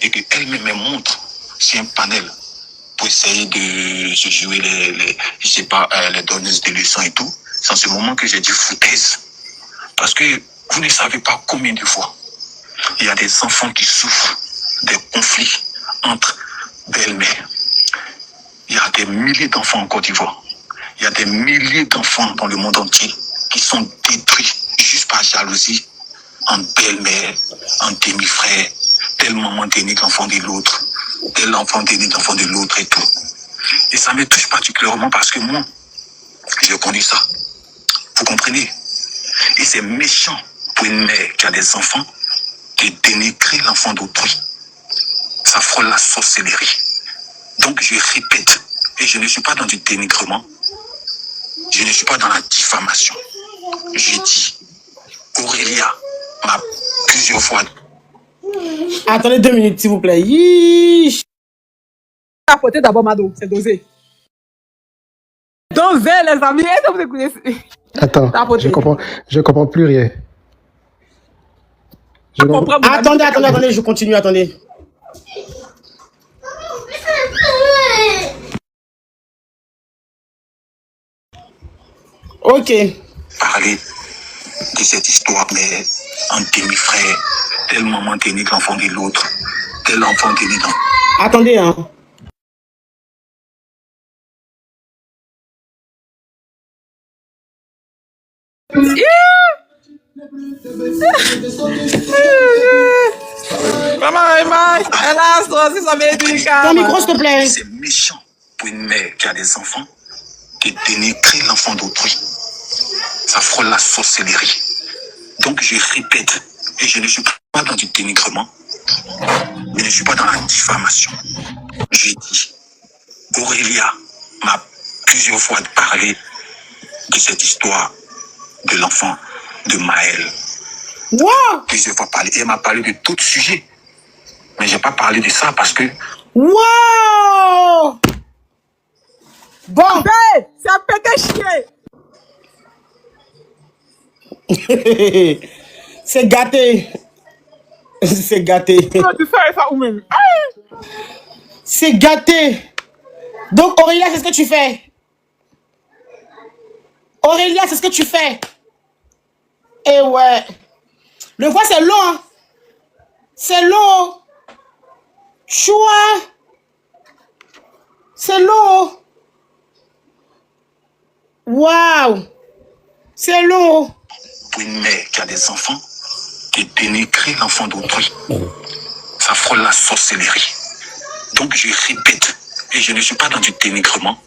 Et qu'elle-même me montre sur un panel pour essayer de se jouer je sais pas, les donneuses de leçons et tout. C'est en ce moment que j'ai dit foutaise. Parce que vous ne savez pas combien de fois il y a des enfants qui souffrent des conflits entre belles-mères. Il y a des milliers d'enfants en Côte d'Ivoire. Il y a des milliers d'enfants dans le monde entier qui sont détruits juste par jalousie en belle-mère, en demi-frère. Tel maman dénigre l'enfant de l'autre, tel enfant dénigre l'enfant de l'autre et tout. Et ça me touche particulièrement parce que moi, j'ai connu ça. Vous comprenez? Et c'est méchant pour une mère qui a des enfants de dénigrer l'enfant d'autrui. Ça frôle la sorcellerie. Donc je répète, et je ne suis pas dans du dénigrement, je ne suis pas dans la diffamation. J'ai dit, Aurélia m'a plusieurs fois... Attendez 2 minutes, s'il vous plaît. Yish. Tapotez d'abord, Mado, c'est dosé. Dosé, les amis. Est-ce que vous écoutez? Attends, Tapoter. je comprends plus rien. Je comprends- Attendez, je continue, attendez. Ok. Parler de cette histoire, mais en demi-frère, tel maman dénigre l'enfant de l'autre, tel enfant dénigre l'enfant. Attendez, hein. Maman, elle a sorti sa médicament. Ton micro, s'il te plaît. C'est méchant pour une mère qui a des enfants de dénigrer l'enfant d'autrui. Ça frôle la sorcellerie. Donc je répète, et je ne suis pas dans du dénigrement, je ne suis pas dans la diffamation. J'ai dit, Aurélia m'a plusieurs fois parlé de cette histoire de l'enfant de Maël. Wow. Plusieurs fois parlé. Et elle m'a parlé de tout sujet. Mais je n'ai pas parlé de ça parce que... Wow. Bon. Hey, c'est un pété chier. C'est gâté. C'est gâté. Tu fais ça ou même? C'est gâté. Donc, Aurélia, c'est ce que tu fais. Aurélia, c'est ce que tu fais. Eh ouais. Le voix, c'est long. Hein? C'est long. Choua. C'est long. Waouh. C'est long. Pour une mère qui a des enfants, de dénigrer l'enfant d'autrui, ça frôle la sorcellerie. Donc je répète, Et je ne suis pas dans du dénigrement.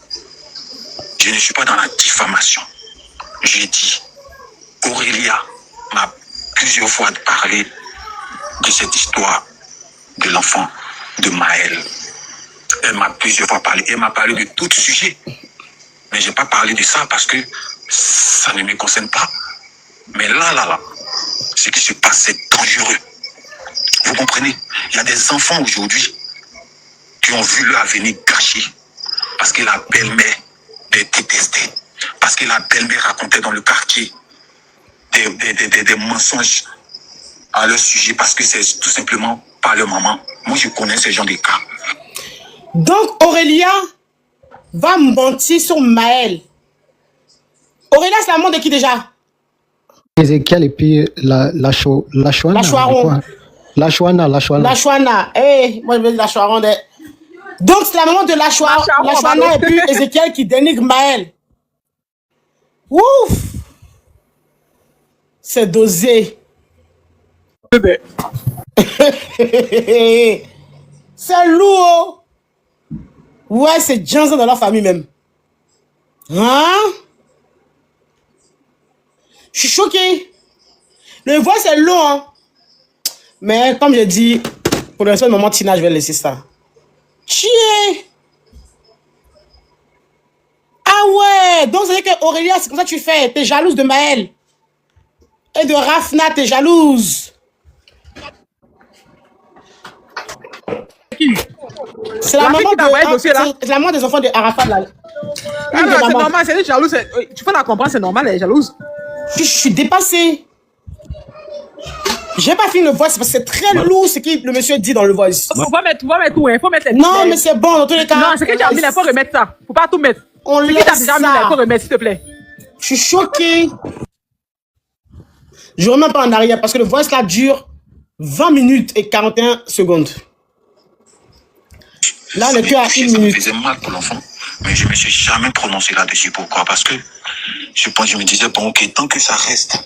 Je ne suis pas dans la diffamation. J'ai dit, Aurélia m'a plusieurs fois parlé de cette histoire de l'enfant de Maël. Elle m'a plusieurs fois parlé. Elle m'a parlé de tout sujet. Mais je n'ai pas parlé de ça parce que ça ne me concerne pas. Mais là, ce qui se passe, c'est dangereux. Vous comprenez? Il y a des enfants aujourd'hui qui ont vu leur avenir gâché parce que la belle-mère les détestait, parce que la belle-mère racontait dans le quartier des mensonges à leur sujet parce que c'est tout simplement pas leur maman. Moi, je connais ces gens de cas. Donc, Aurélia va mentir sur Maël. Aurélia, c'est la maman de qui déjà? Ezekiel et puis la Chouana. La Chouaron. La Chouana. La Chouana. Moi, je veux dire la Chouaron. Donc, c'est la maman de la Chouana et puis Ezekiel qui dénigre Maël. Ouf! C'est dosé. C'est lourd. Ouais, c'est Johnson dans leur famille même. Hein? Je suis choqué. Le voix, c'est long. Hein? Mais comme je dis, pour l'instant, maman Tina, je vais laisser ça. Chier. Ah ouais. Donc, c'est que Aurélia, c'est comme ça que tu fais. T'es jalouse de Maël. Et de Rafna, t'es jalouse. C'est la maman de la maman des enfants de Arafat là. Ah non, c'est normal, c'est jalouse. Tu peux la comprendre, c'est normal, elle est jalouse. Je suis dépassée. J'ai pas fini le voice parce que c'est très lourd ce que le monsieur dit dans le voice. Faut mettre tout, hein. Faut mettre les non, mais c'est bon dans tous les cas. Non, c'est que tu as mis, il faut remettre ça. Faut pas tout mettre. On laisse ça. Il faut remettre, s'il te plaît. Je suis choquée. Je remets pas en arrière parce que le voice là dure 20 minutes et 41 secondes. Là, le cœur a 1 minute. Ça me faisait mal pour l'enfant, mais je me suis jamais prononcé là-dessus. Pourquoi? Parce que je me disais, bon, ok, tant que ça reste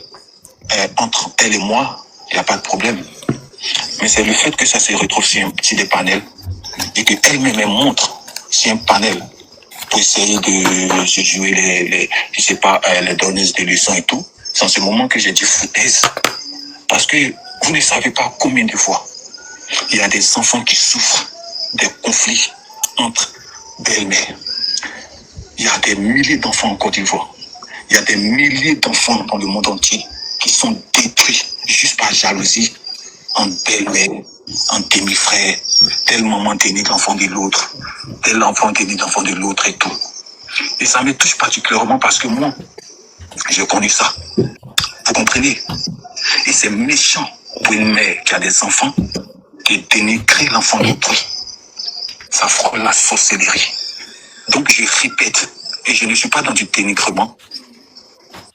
entre elle et moi, il n'y a pas de problème. Mais c'est le fait que ça se retrouve sur des panels et qu'elle me montre sur un panel pour essayer de se jouer je sais pas, les donneuses de leçons et tout. C'est en ce moment que j'ai dit foutaise. Parce que vous ne savez pas combien de fois il y a des enfants qui souffrent des conflits entre belles-mères. Il y a des milliers d'enfants en Côte d'Ivoire. Il y a des milliers d'enfants dans le monde entier qui sont détruits juste par jalousie en belle-mère, en demi-frère. Tel maman dénigre l'enfant de l'autre, tel enfant dénigre l'enfant de l'autre et tout. Et ça me touche particulièrement parce que moi, je connais ça. Vous comprenez? Et c'est méchant pour une mère qui a des enfants de dénigrer l'enfant d'autrui. Ça frôle la sorcellerie. Donc je répète, et je ne suis pas dans du dénigrement,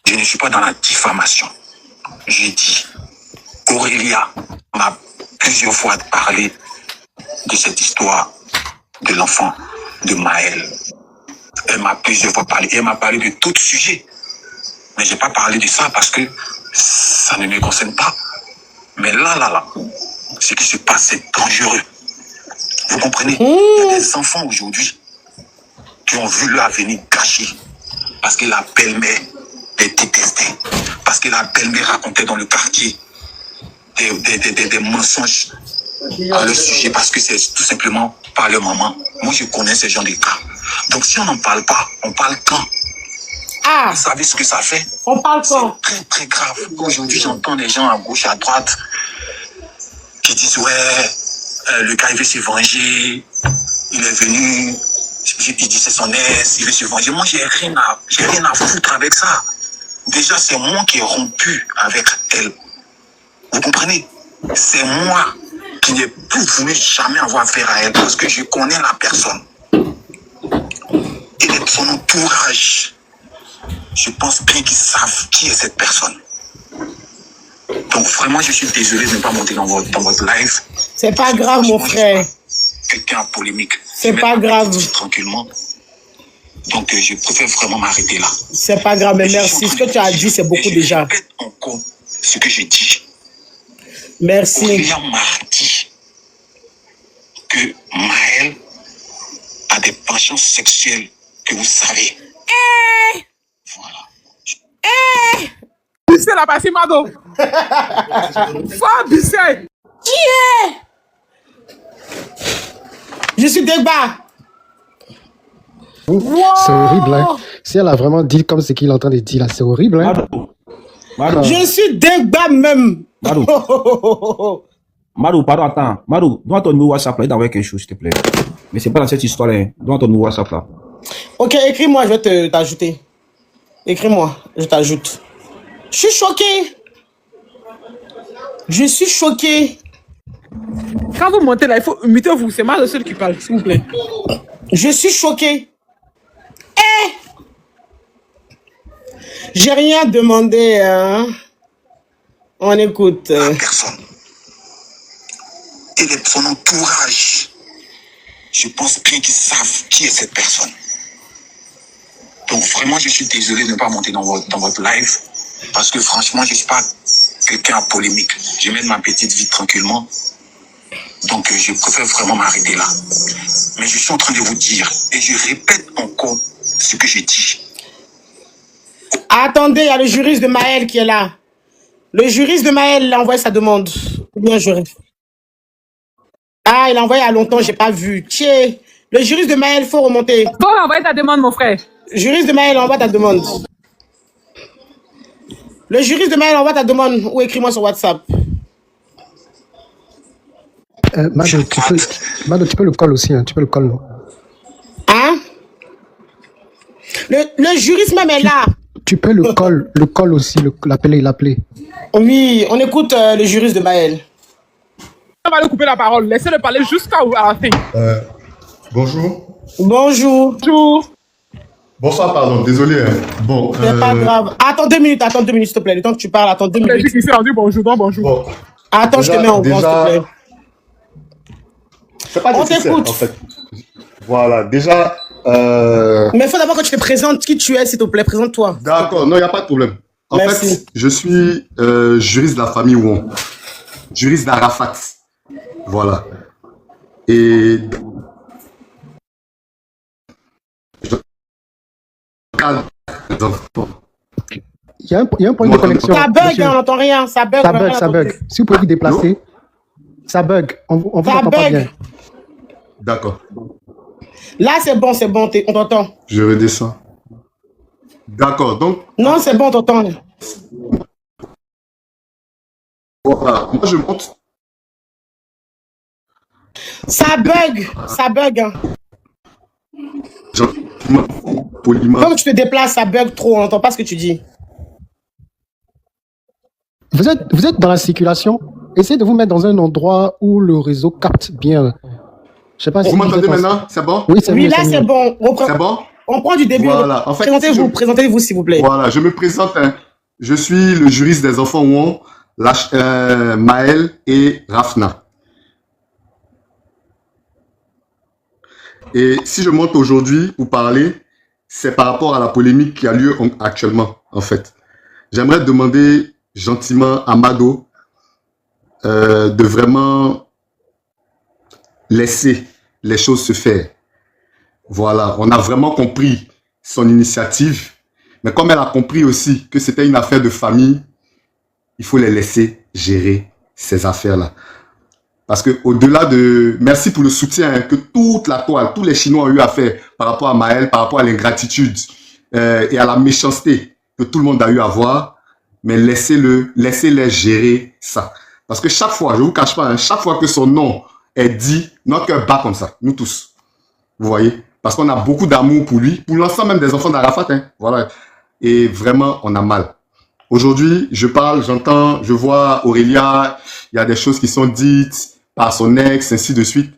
je ne suis pas dans la diffamation. J'ai dit, Aurélia m'a plusieurs fois parlé de cette histoire de l'enfant de Maël. Elle m'a plusieurs fois parlé, et elle m'a parlé de tout sujet. Mais je n'ai pas parlé de ça parce que ça ne me concerne pas. Mais là, ce qui se passe, c'est dangereux. Vous comprenez? Il y a des enfants aujourd'hui qui ont vu leur avenir gâché parce que la belle-mère les détestait, parce que la belle-mère racontait dans le quartier des mensonges à leur sujet parce que c'est tout simplement pas leur maman. Moi, je connais ces gens de cas. Donc, si on n'en parle pas, on parle quand? Ah! Vous savez ce que ça fait? On parle quand? C'est très, très grave. Aujourd'hui, j'entends des gens à gauche, à droite qui disent, ouais, le gars, il veut se venger, il est venu, il dit c'est son ex, il veut se venger. Moi, j'ai rien à foutre avec ça. Déjà, c'est moi qui ai rompu avec elle. Vous comprenez? C'est moi qui n'ai plus voulu jamais avoir affaire à elle parce que je connais la personne. Et son entourage, je pense bien qu'ils savent qui est cette personne. Donc vraiment, je suis désolé de ne pas monter dans votre live. C'est pas grave, mon frère. Quelqu'un en polémique. C'est pas grave. Tranquillement. Donc je préfère vraiment m'arrêter là. C'est pas grave, mais merci. Ce que tu as dit, c'est beaucoup déjà. Je répète encore ce que j'ai dit. Merci. Aurélia m'a dit que Maël a des relation sexuelle que vous savez. Voilà. C'est la partie Mado. Faut bisser. Je suis débat. C'est horrible, hein. Si elle a vraiment dit comme ce qu'il est en train de dire là, c'est horrible, hein. Mado, Je suis débat même. Mado. Mado, pardon, attends. Mado, donne ton numéro WhatsApp là, il t'envoie quelque chose, s'il te plaît. Mais c'est pas dans cette histoire là. Donne ton numéro WhatsApp là. Ok, écris-moi, je vais t'ajouter. Écris-moi, je t'ajoute. Je suis choqué. Je suis choqué. Quand vous montez là, il faut imitez-vous. C'est Mado seul qui parle, s'il vous plaît. Je suis choqué. J'ai rien demandé, hein. On écoute. Personne. Et son entourage, je pense bien qu'ils savent qui est cette personne. Donc vraiment, je suis désolé de ne pas monter dans votre live. Parce que franchement, je ne suis pas quelqu'un à polémique. Je mène ma petite vie tranquillement. Donc je préfère vraiment m'arrêter là. Mais je suis en train de vous dire, et je répète encore ce que j'ai dit. Attendez, il y a le juriste de Maël qui est là. Le juriste de Maël, il a envoyé sa demande. Ou bien juriste. Ah, il a envoyé il y a longtemps, j'ai pas vu. Tiens, le juriste de Maël, faut remonter. Faut envoyer ta demande, mon frère. Juriste de Maël, envoie ta demande. Le juriste de Maël, envoie ta demande ou écris-moi sur WhatsApp. Mado, tu peux le call aussi, hein. Tu peux le call, non? Hein? Le juriste même est là. Tu peux le call aussi, l'appeler. Oui, on écoute le juriste de Maël. On va lui couper la parole. Laissez-le parler jusqu'à la fin. Bonjour. Bonjour. Bonjour. Bonsoir, pardon, désolé. Hein. Bon. C'est pas grave. Attends 2 minutes, s'il te plaît. Le temps que tu parles, attends 2 minutes. Il s'est rendu bonjour, non, bonjour. Bon. Attends, Déjà, je te mets en grand, s'il te plaît. C'est pas On nécessaire, t'écoute. en fait. Voilà, déjà... Mais il faut d'abord que tu te présentes qui tu es, s'il te plaît. Présente-toi. D'accord, non, il n'y a pas de problème. En Merci. fait, je suis juriste de la famille Wong. Juriste d'Arafat. Voilà. Et... Il y a un point de connexion. Ça bug, monsieur. hein, on n'entend rien. Ça bug. on n'a rien Ça entendu. bug. Si vous pouvez vous déplacer, ça bug. On vous Ça entend pas bug. bien. D'accord. Là, c'est bon, on t'entend. Je redescends. D'accord, donc... Non, c'est bon, on t'entend. Voilà, moi je monte. Ça bug. Hein. Gentiment, poliment. Comme tu te déplaces, ça bug trop, on n'entend pas ce que tu dis. Vous êtes dans la circulation. Essayez de vous mettre dans un endroit où le réseau capte bien. Je sais pas si Vous m'entendez êtes en- maintenant? C'est bon? Oui, c'est Oui, mieux, là, c'est c'est mieux. bon. C'est bon? On prend du début. Voilà, en fait, Présentez-vous, s'il vous plaît. Voilà, je me présente. Hein. Je suis le juriste des enfants Wong, Maël et Rafna. Et si je monte aujourd'hui pour parler, c'est par rapport à la polémique qui a lieu actuellement, en fait. J'aimerais demander gentiment à Mado de vraiment laisser les choses se faire. Voilà, on a vraiment compris son initiative, mais comme elle a compris aussi que c'était une affaire de famille, il faut les laisser gérer ces affaires-là. Parce que au-delà de... Merci pour le soutien hein, que toute la toile, tous les Chinois ont eu à faire par rapport à Maël, par rapport à l'ingratitude et à la méchanceté que tout le monde a eu à voir, mais laissez-les gérer ça. Parce que chaque fois, je ne vous cache pas, hein, chaque fois que son nom est dit, notre cœur bat comme ça, nous tous. Vous voyez? Parce qu'on a beaucoup d'amour pour lui, pour l'ensemble même des enfants d'Arafat. Hein, voilà. Et vraiment, on a mal. Aujourd'hui, je parle, j'entends, je vois Aurélia, il y a des choses qui sont dites par son ex, ainsi de suite.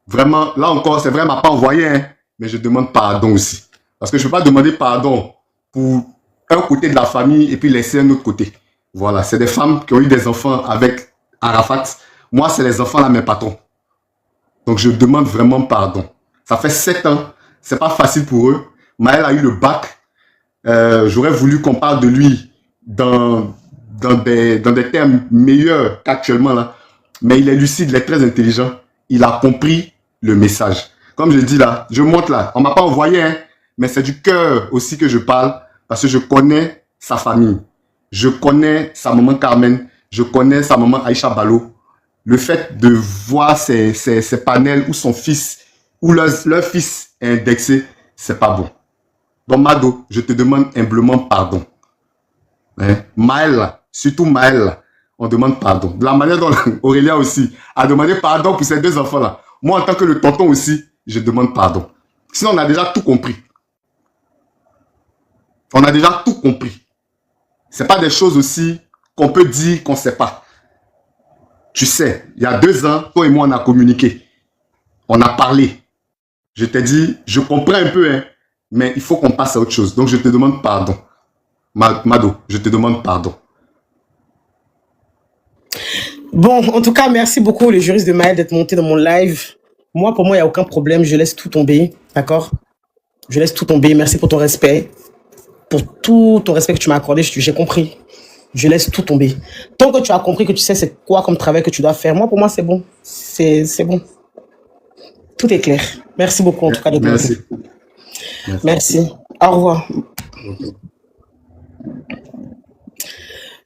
Vraiment, là encore, c'est vrai, elle m'a pas envoyé, hein, mais je demande pardon aussi. Parce que je ne peux pas demander pardon pour un côté de la famille et puis laisser un autre côté. Voilà, c'est des femmes qui ont eu des enfants avec Arafat. Moi, c'est les enfants là, mes patrons. Donc, je demande vraiment pardon. Ça fait 7 ans, c'est pas facile pour eux. Maël a eu le bac. J'aurais voulu qu'on parle de lui dans des termes meilleurs qu'actuellement là. Mais il est lucide, il est très intelligent. Il a compris le message. Comme je dis là, je monte là. On m'a pas envoyé, hein, mais c'est du cœur aussi que je parle parce que je connais sa famille. Je connais sa maman Carmen. Je connais sa maman Aïcha Balo. Le fait de voir ces panels où son fils, où leur fils est indexé, c'est pas bon. Donc Mado, je te demande humblement pardon. Hein? Maël, surtout Maël, on demande pardon. De la manière dont Aurélia aussi a demandé pardon pour ces deux enfants-là. Moi, en tant que le tonton aussi, je demande pardon. Sinon, on a déjà tout compris. On a déjà tout compris. C'est pas des choses aussi qu'on peut dire qu'on sait pas. Tu sais, il y a 2 ans, toi et moi, on a communiqué. On a parlé. Je t'ai dit, je comprends un peu, hein, mais il faut qu'on passe à autre chose. Donc, je te demande pardon. Mado, je te demande pardon. Bon, en tout cas, merci beaucoup, le juriste de Maël, d'être monté dans mon live. Moi, pour moi, il n'y a aucun problème. Je laisse tout tomber. D'accord? Je laisse tout tomber. Merci pour ton respect. Pour tout ton respect que tu m'as accordé, j'ai compris. Je laisse tout tomber. Tant que tu as compris que tu sais c'est quoi comme travail que tu dois faire, moi, pour moi, c'est bon. C'est bon. Tout est clair. Merci beaucoup, en tout cas, de Merci. Merci. Au revoir.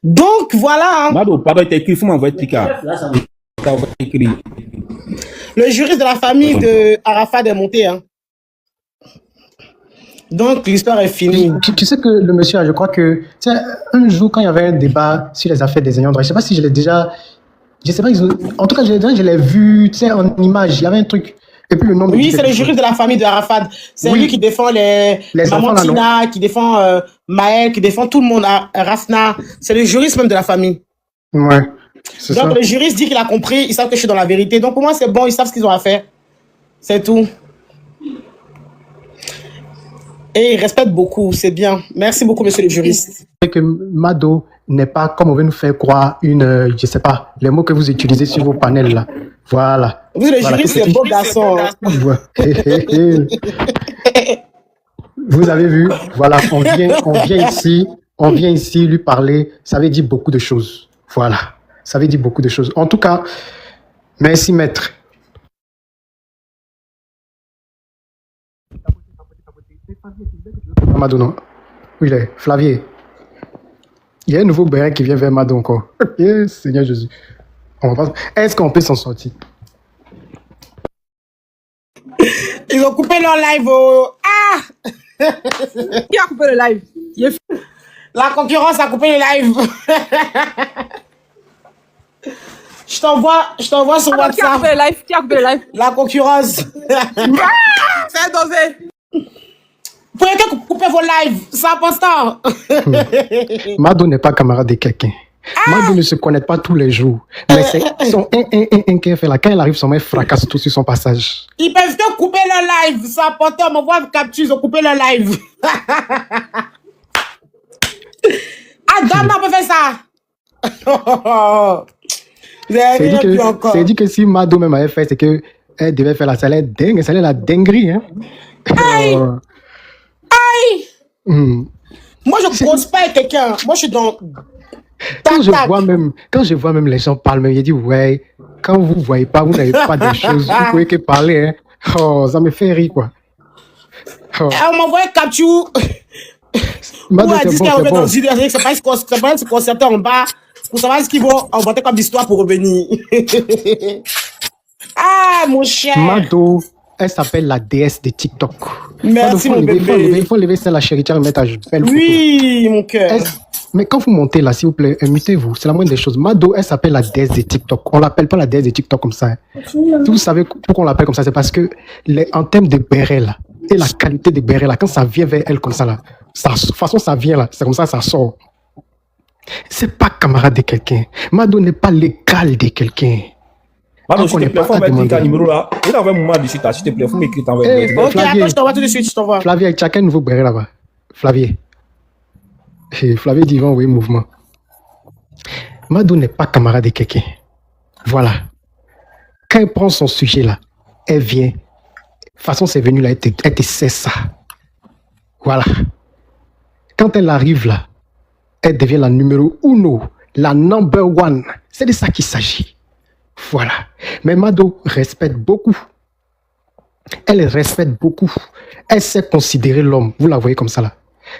Donc, voilà. Mado, pardon, il t'a écrit, il faut m'envoyer le Tricard. Le juriste de la famille de Arafat est monté. Hein. Donc, l'histoire est finie. Tu sais que le monsieur, je crois que, tu sais, un jour, quand il y avait un débat sur les affaires des ayants droit, je sais pas si je l'ai déjà, je sais pas, en tout cas, je l'ai vu, tu sais, en image, il y avait un truc. Et puis le nom. Oui, c'est le juriste de la famille de Arafat. C'est lui qui défend les Maman Tina, qui défend Maël, qui défend tout le monde, Rafna. C'est le juriste même de la famille. Ouais. Donc, le juriste dit qu'il a compris, ils savent que je suis dans la vérité. Donc, pour moi, c'est bon, ils savent ce qu'ils ont à faire. C'est tout. Et ils respectent beaucoup, c'est bien. Merci beaucoup, monsieur le juriste. Que Mado n'est pas, comme on veut nous faire croire, une, je sais pas, les mots que vous utilisez sur vos panels là. Voilà. Vous, le juriste, c'est un beau garçon. Vous avez vu, voilà, on vient ici lui parler, ça veut dire beaucoup de choses. Voilà, ça veut dire beaucoup de choses. En tout cas, merci maître. Mado, non? Oui, il est Flavier. Il y a un nouveau béret qui vient vers Mado encore. Yes, Seigneur Jésus. Est-ce qu'on peut s'en sortir? Ils ont coupé leur live. Ah! Qui a coupé le live? La concurrence a coupé le live. Je t'envoie sur WhatsApp. Qui a coupé le live? Qui a coupé le live? La concurrence. C'est dosé. Vous pouvez couper vos lives, c'est important. Mado n'est pas camarade de quelqu'un. Mado ne se connaît pas tous les jours. Mais c'est son qu'elle fait là. Quand elle arrive, son mec fracasse tout sur son passage. Ils peuvent que couper leur live. C'est important. On m'envoie une capture, ils ont coupé leur live. Ah, Dama peut faire ça. C'est dit que si Mado même avait fait, c'est qu'elle devait faire la salaire dingue. Ça allait la dinguerie. Hein? Aïe! Aïe! Moi, je ne cause pas avec quelqu'un. Moi, je suis dans... Quand je vois même les gens parler, je dis, ouais, quand vous ne voyez pas, vous n'avez pas des choses, vous pouvez que parler. Hein? Oh, ça me fait rire, quoi. Oh. On m'envoie une capture. Mado, c'est bon, c'est pas se concerter en bas pour savoir ce qu'ils vont inventer comme histoire pour revenir. Ah, mon cher. Mado, elle s'appelle la déesse de TikTok. Merci, mon bébé. Il faut lever ça, la chérie, et mettre à belle photo. Oui, mon cœur. Mais quand vous montez là, s'il vous plaît, mutez-vous. C'est la moindre des choses. Mado, elle s'appelle la déesse de TikTok. On l'appelle pas la déesse de TikTok comme ça. Hein. Si vous savez pourquoi on l'appelle comme ça, c'est parce que en termes de béret là, et la qualité des bérets là, quand ça vient vers elle comme ça là, de toute façon ça vient là, c'est comme ça sort. C'est pas camarade de quelqu'un. Mado n'est pas l'égal de quelqu'un. Mado, s'il te plaît, faut mettre un numéro là. Il a un moment d'ici, s'il te plaît, faut m'écrire dans le Ok, attends, je t'envoie tout de suite, je t'envoie. Flavier, tu as quel nouveau béret là-bas? Flavier. Flavier dit, va envoyer mouvement. Mado n'est pas camarade de quelqu'un. Voilà. Quand elle prend son sujet là, elle vient. De toute façon, c'est venu là, elle te sait ça. Voilà. Quand elle arrive là, elle devient la numéro 1, la number 1. C'est de ça qu'il s'agit. Voilà. Mais Mado respecte beaucoup. Elle respecte beaucoup. Elle sait considérer l'homme. Vous la voyez comme ça là.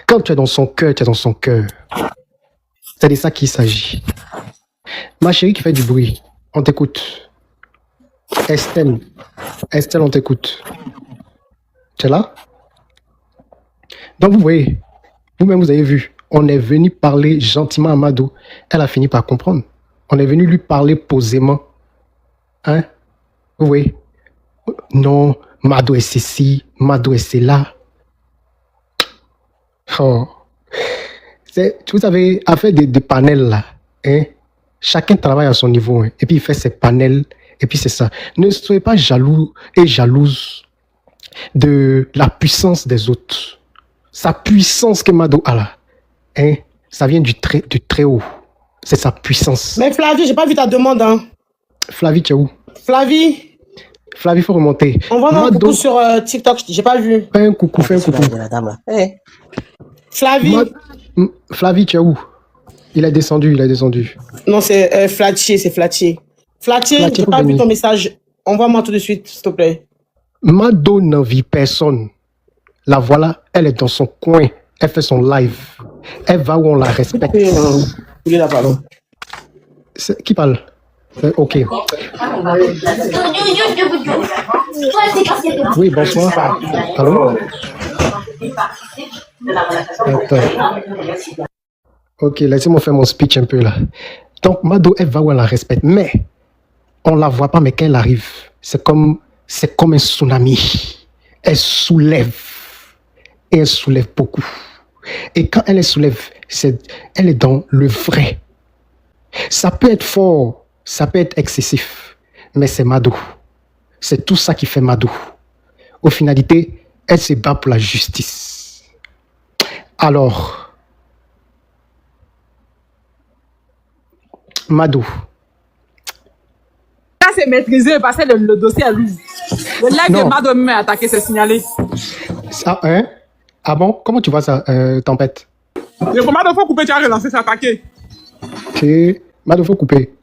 Quand tu es dans son cœur, tu es dans son cœur. C'est de ça qu'il s'agit. Ma chérie qui fait du bruit, on t'écoute. Estelle, Estelle, on t'écoute. Tu es là? Donc vous voyez, vous-même vous avez vu, on est venu parler gentiment à Mado. Elle a fini par comprendre. On est venu lui parler posément. Hein? Vous voyez? Non, Mado est ceci, Mado est cela. Oh. Vous savez, affaire des panels là, hein? Chacun travaille à son niveau, hein, et puis il fait ses panels, et puis c'est ça. Ne soyez pas jaloux et jalouse de la puissance des autres. Sa puissance que Mado a là, hein, ça vient du très haut. C'est sa puissance. Mais Flavie, j'ai pas vu ta demande, hein. Flavie, tu es où? Flavie, Flavie, faut remonter. on va un coucou sur TikTok, j'ai pas vu. Fais un coucou, fais un coucou. Flavie. Flavie, tu es où? Il est descendu, il est descendu. Non, c'est Flattier, c'est Flattier. Flattier, j'ai pas vu ton message. Envoie-moi tout de suite, s'il te plaît. Mado n'envie personne. La voilà, elle est dans son coin. Elle fait son live. Elle va où on la respecte. Il est là, pardon. Qui parle? Ok. Oui, bonsoir. Allô? Attends. Ok, laissez-moi faire mon speech un peu là. Donc, Mado, elle va où elle la respecte. Mais, on la voit pas, mais quand elle arrive, c'est comme un tsunami. Elle soulève. Et elle soulève beaucoup. Et quand elle soulève, elle est dans le vrai. Ça peut être fort, ça peut être excessif, mais c'est Mado. C'est tout ça qui fait Mado. Au finalité, elle se bat pour la justice. Alors, Mado. Ça, c'est maîtrisé parce que le dossier est lourd. Le live de Mado m'a attaqué, c'est signalé. Ça, hein? Ah bon? Comment tu vois ça, Tempête? Le Mado, faut couper, tu as relancé, c'est attaqué. Ok. Mado, faut couper.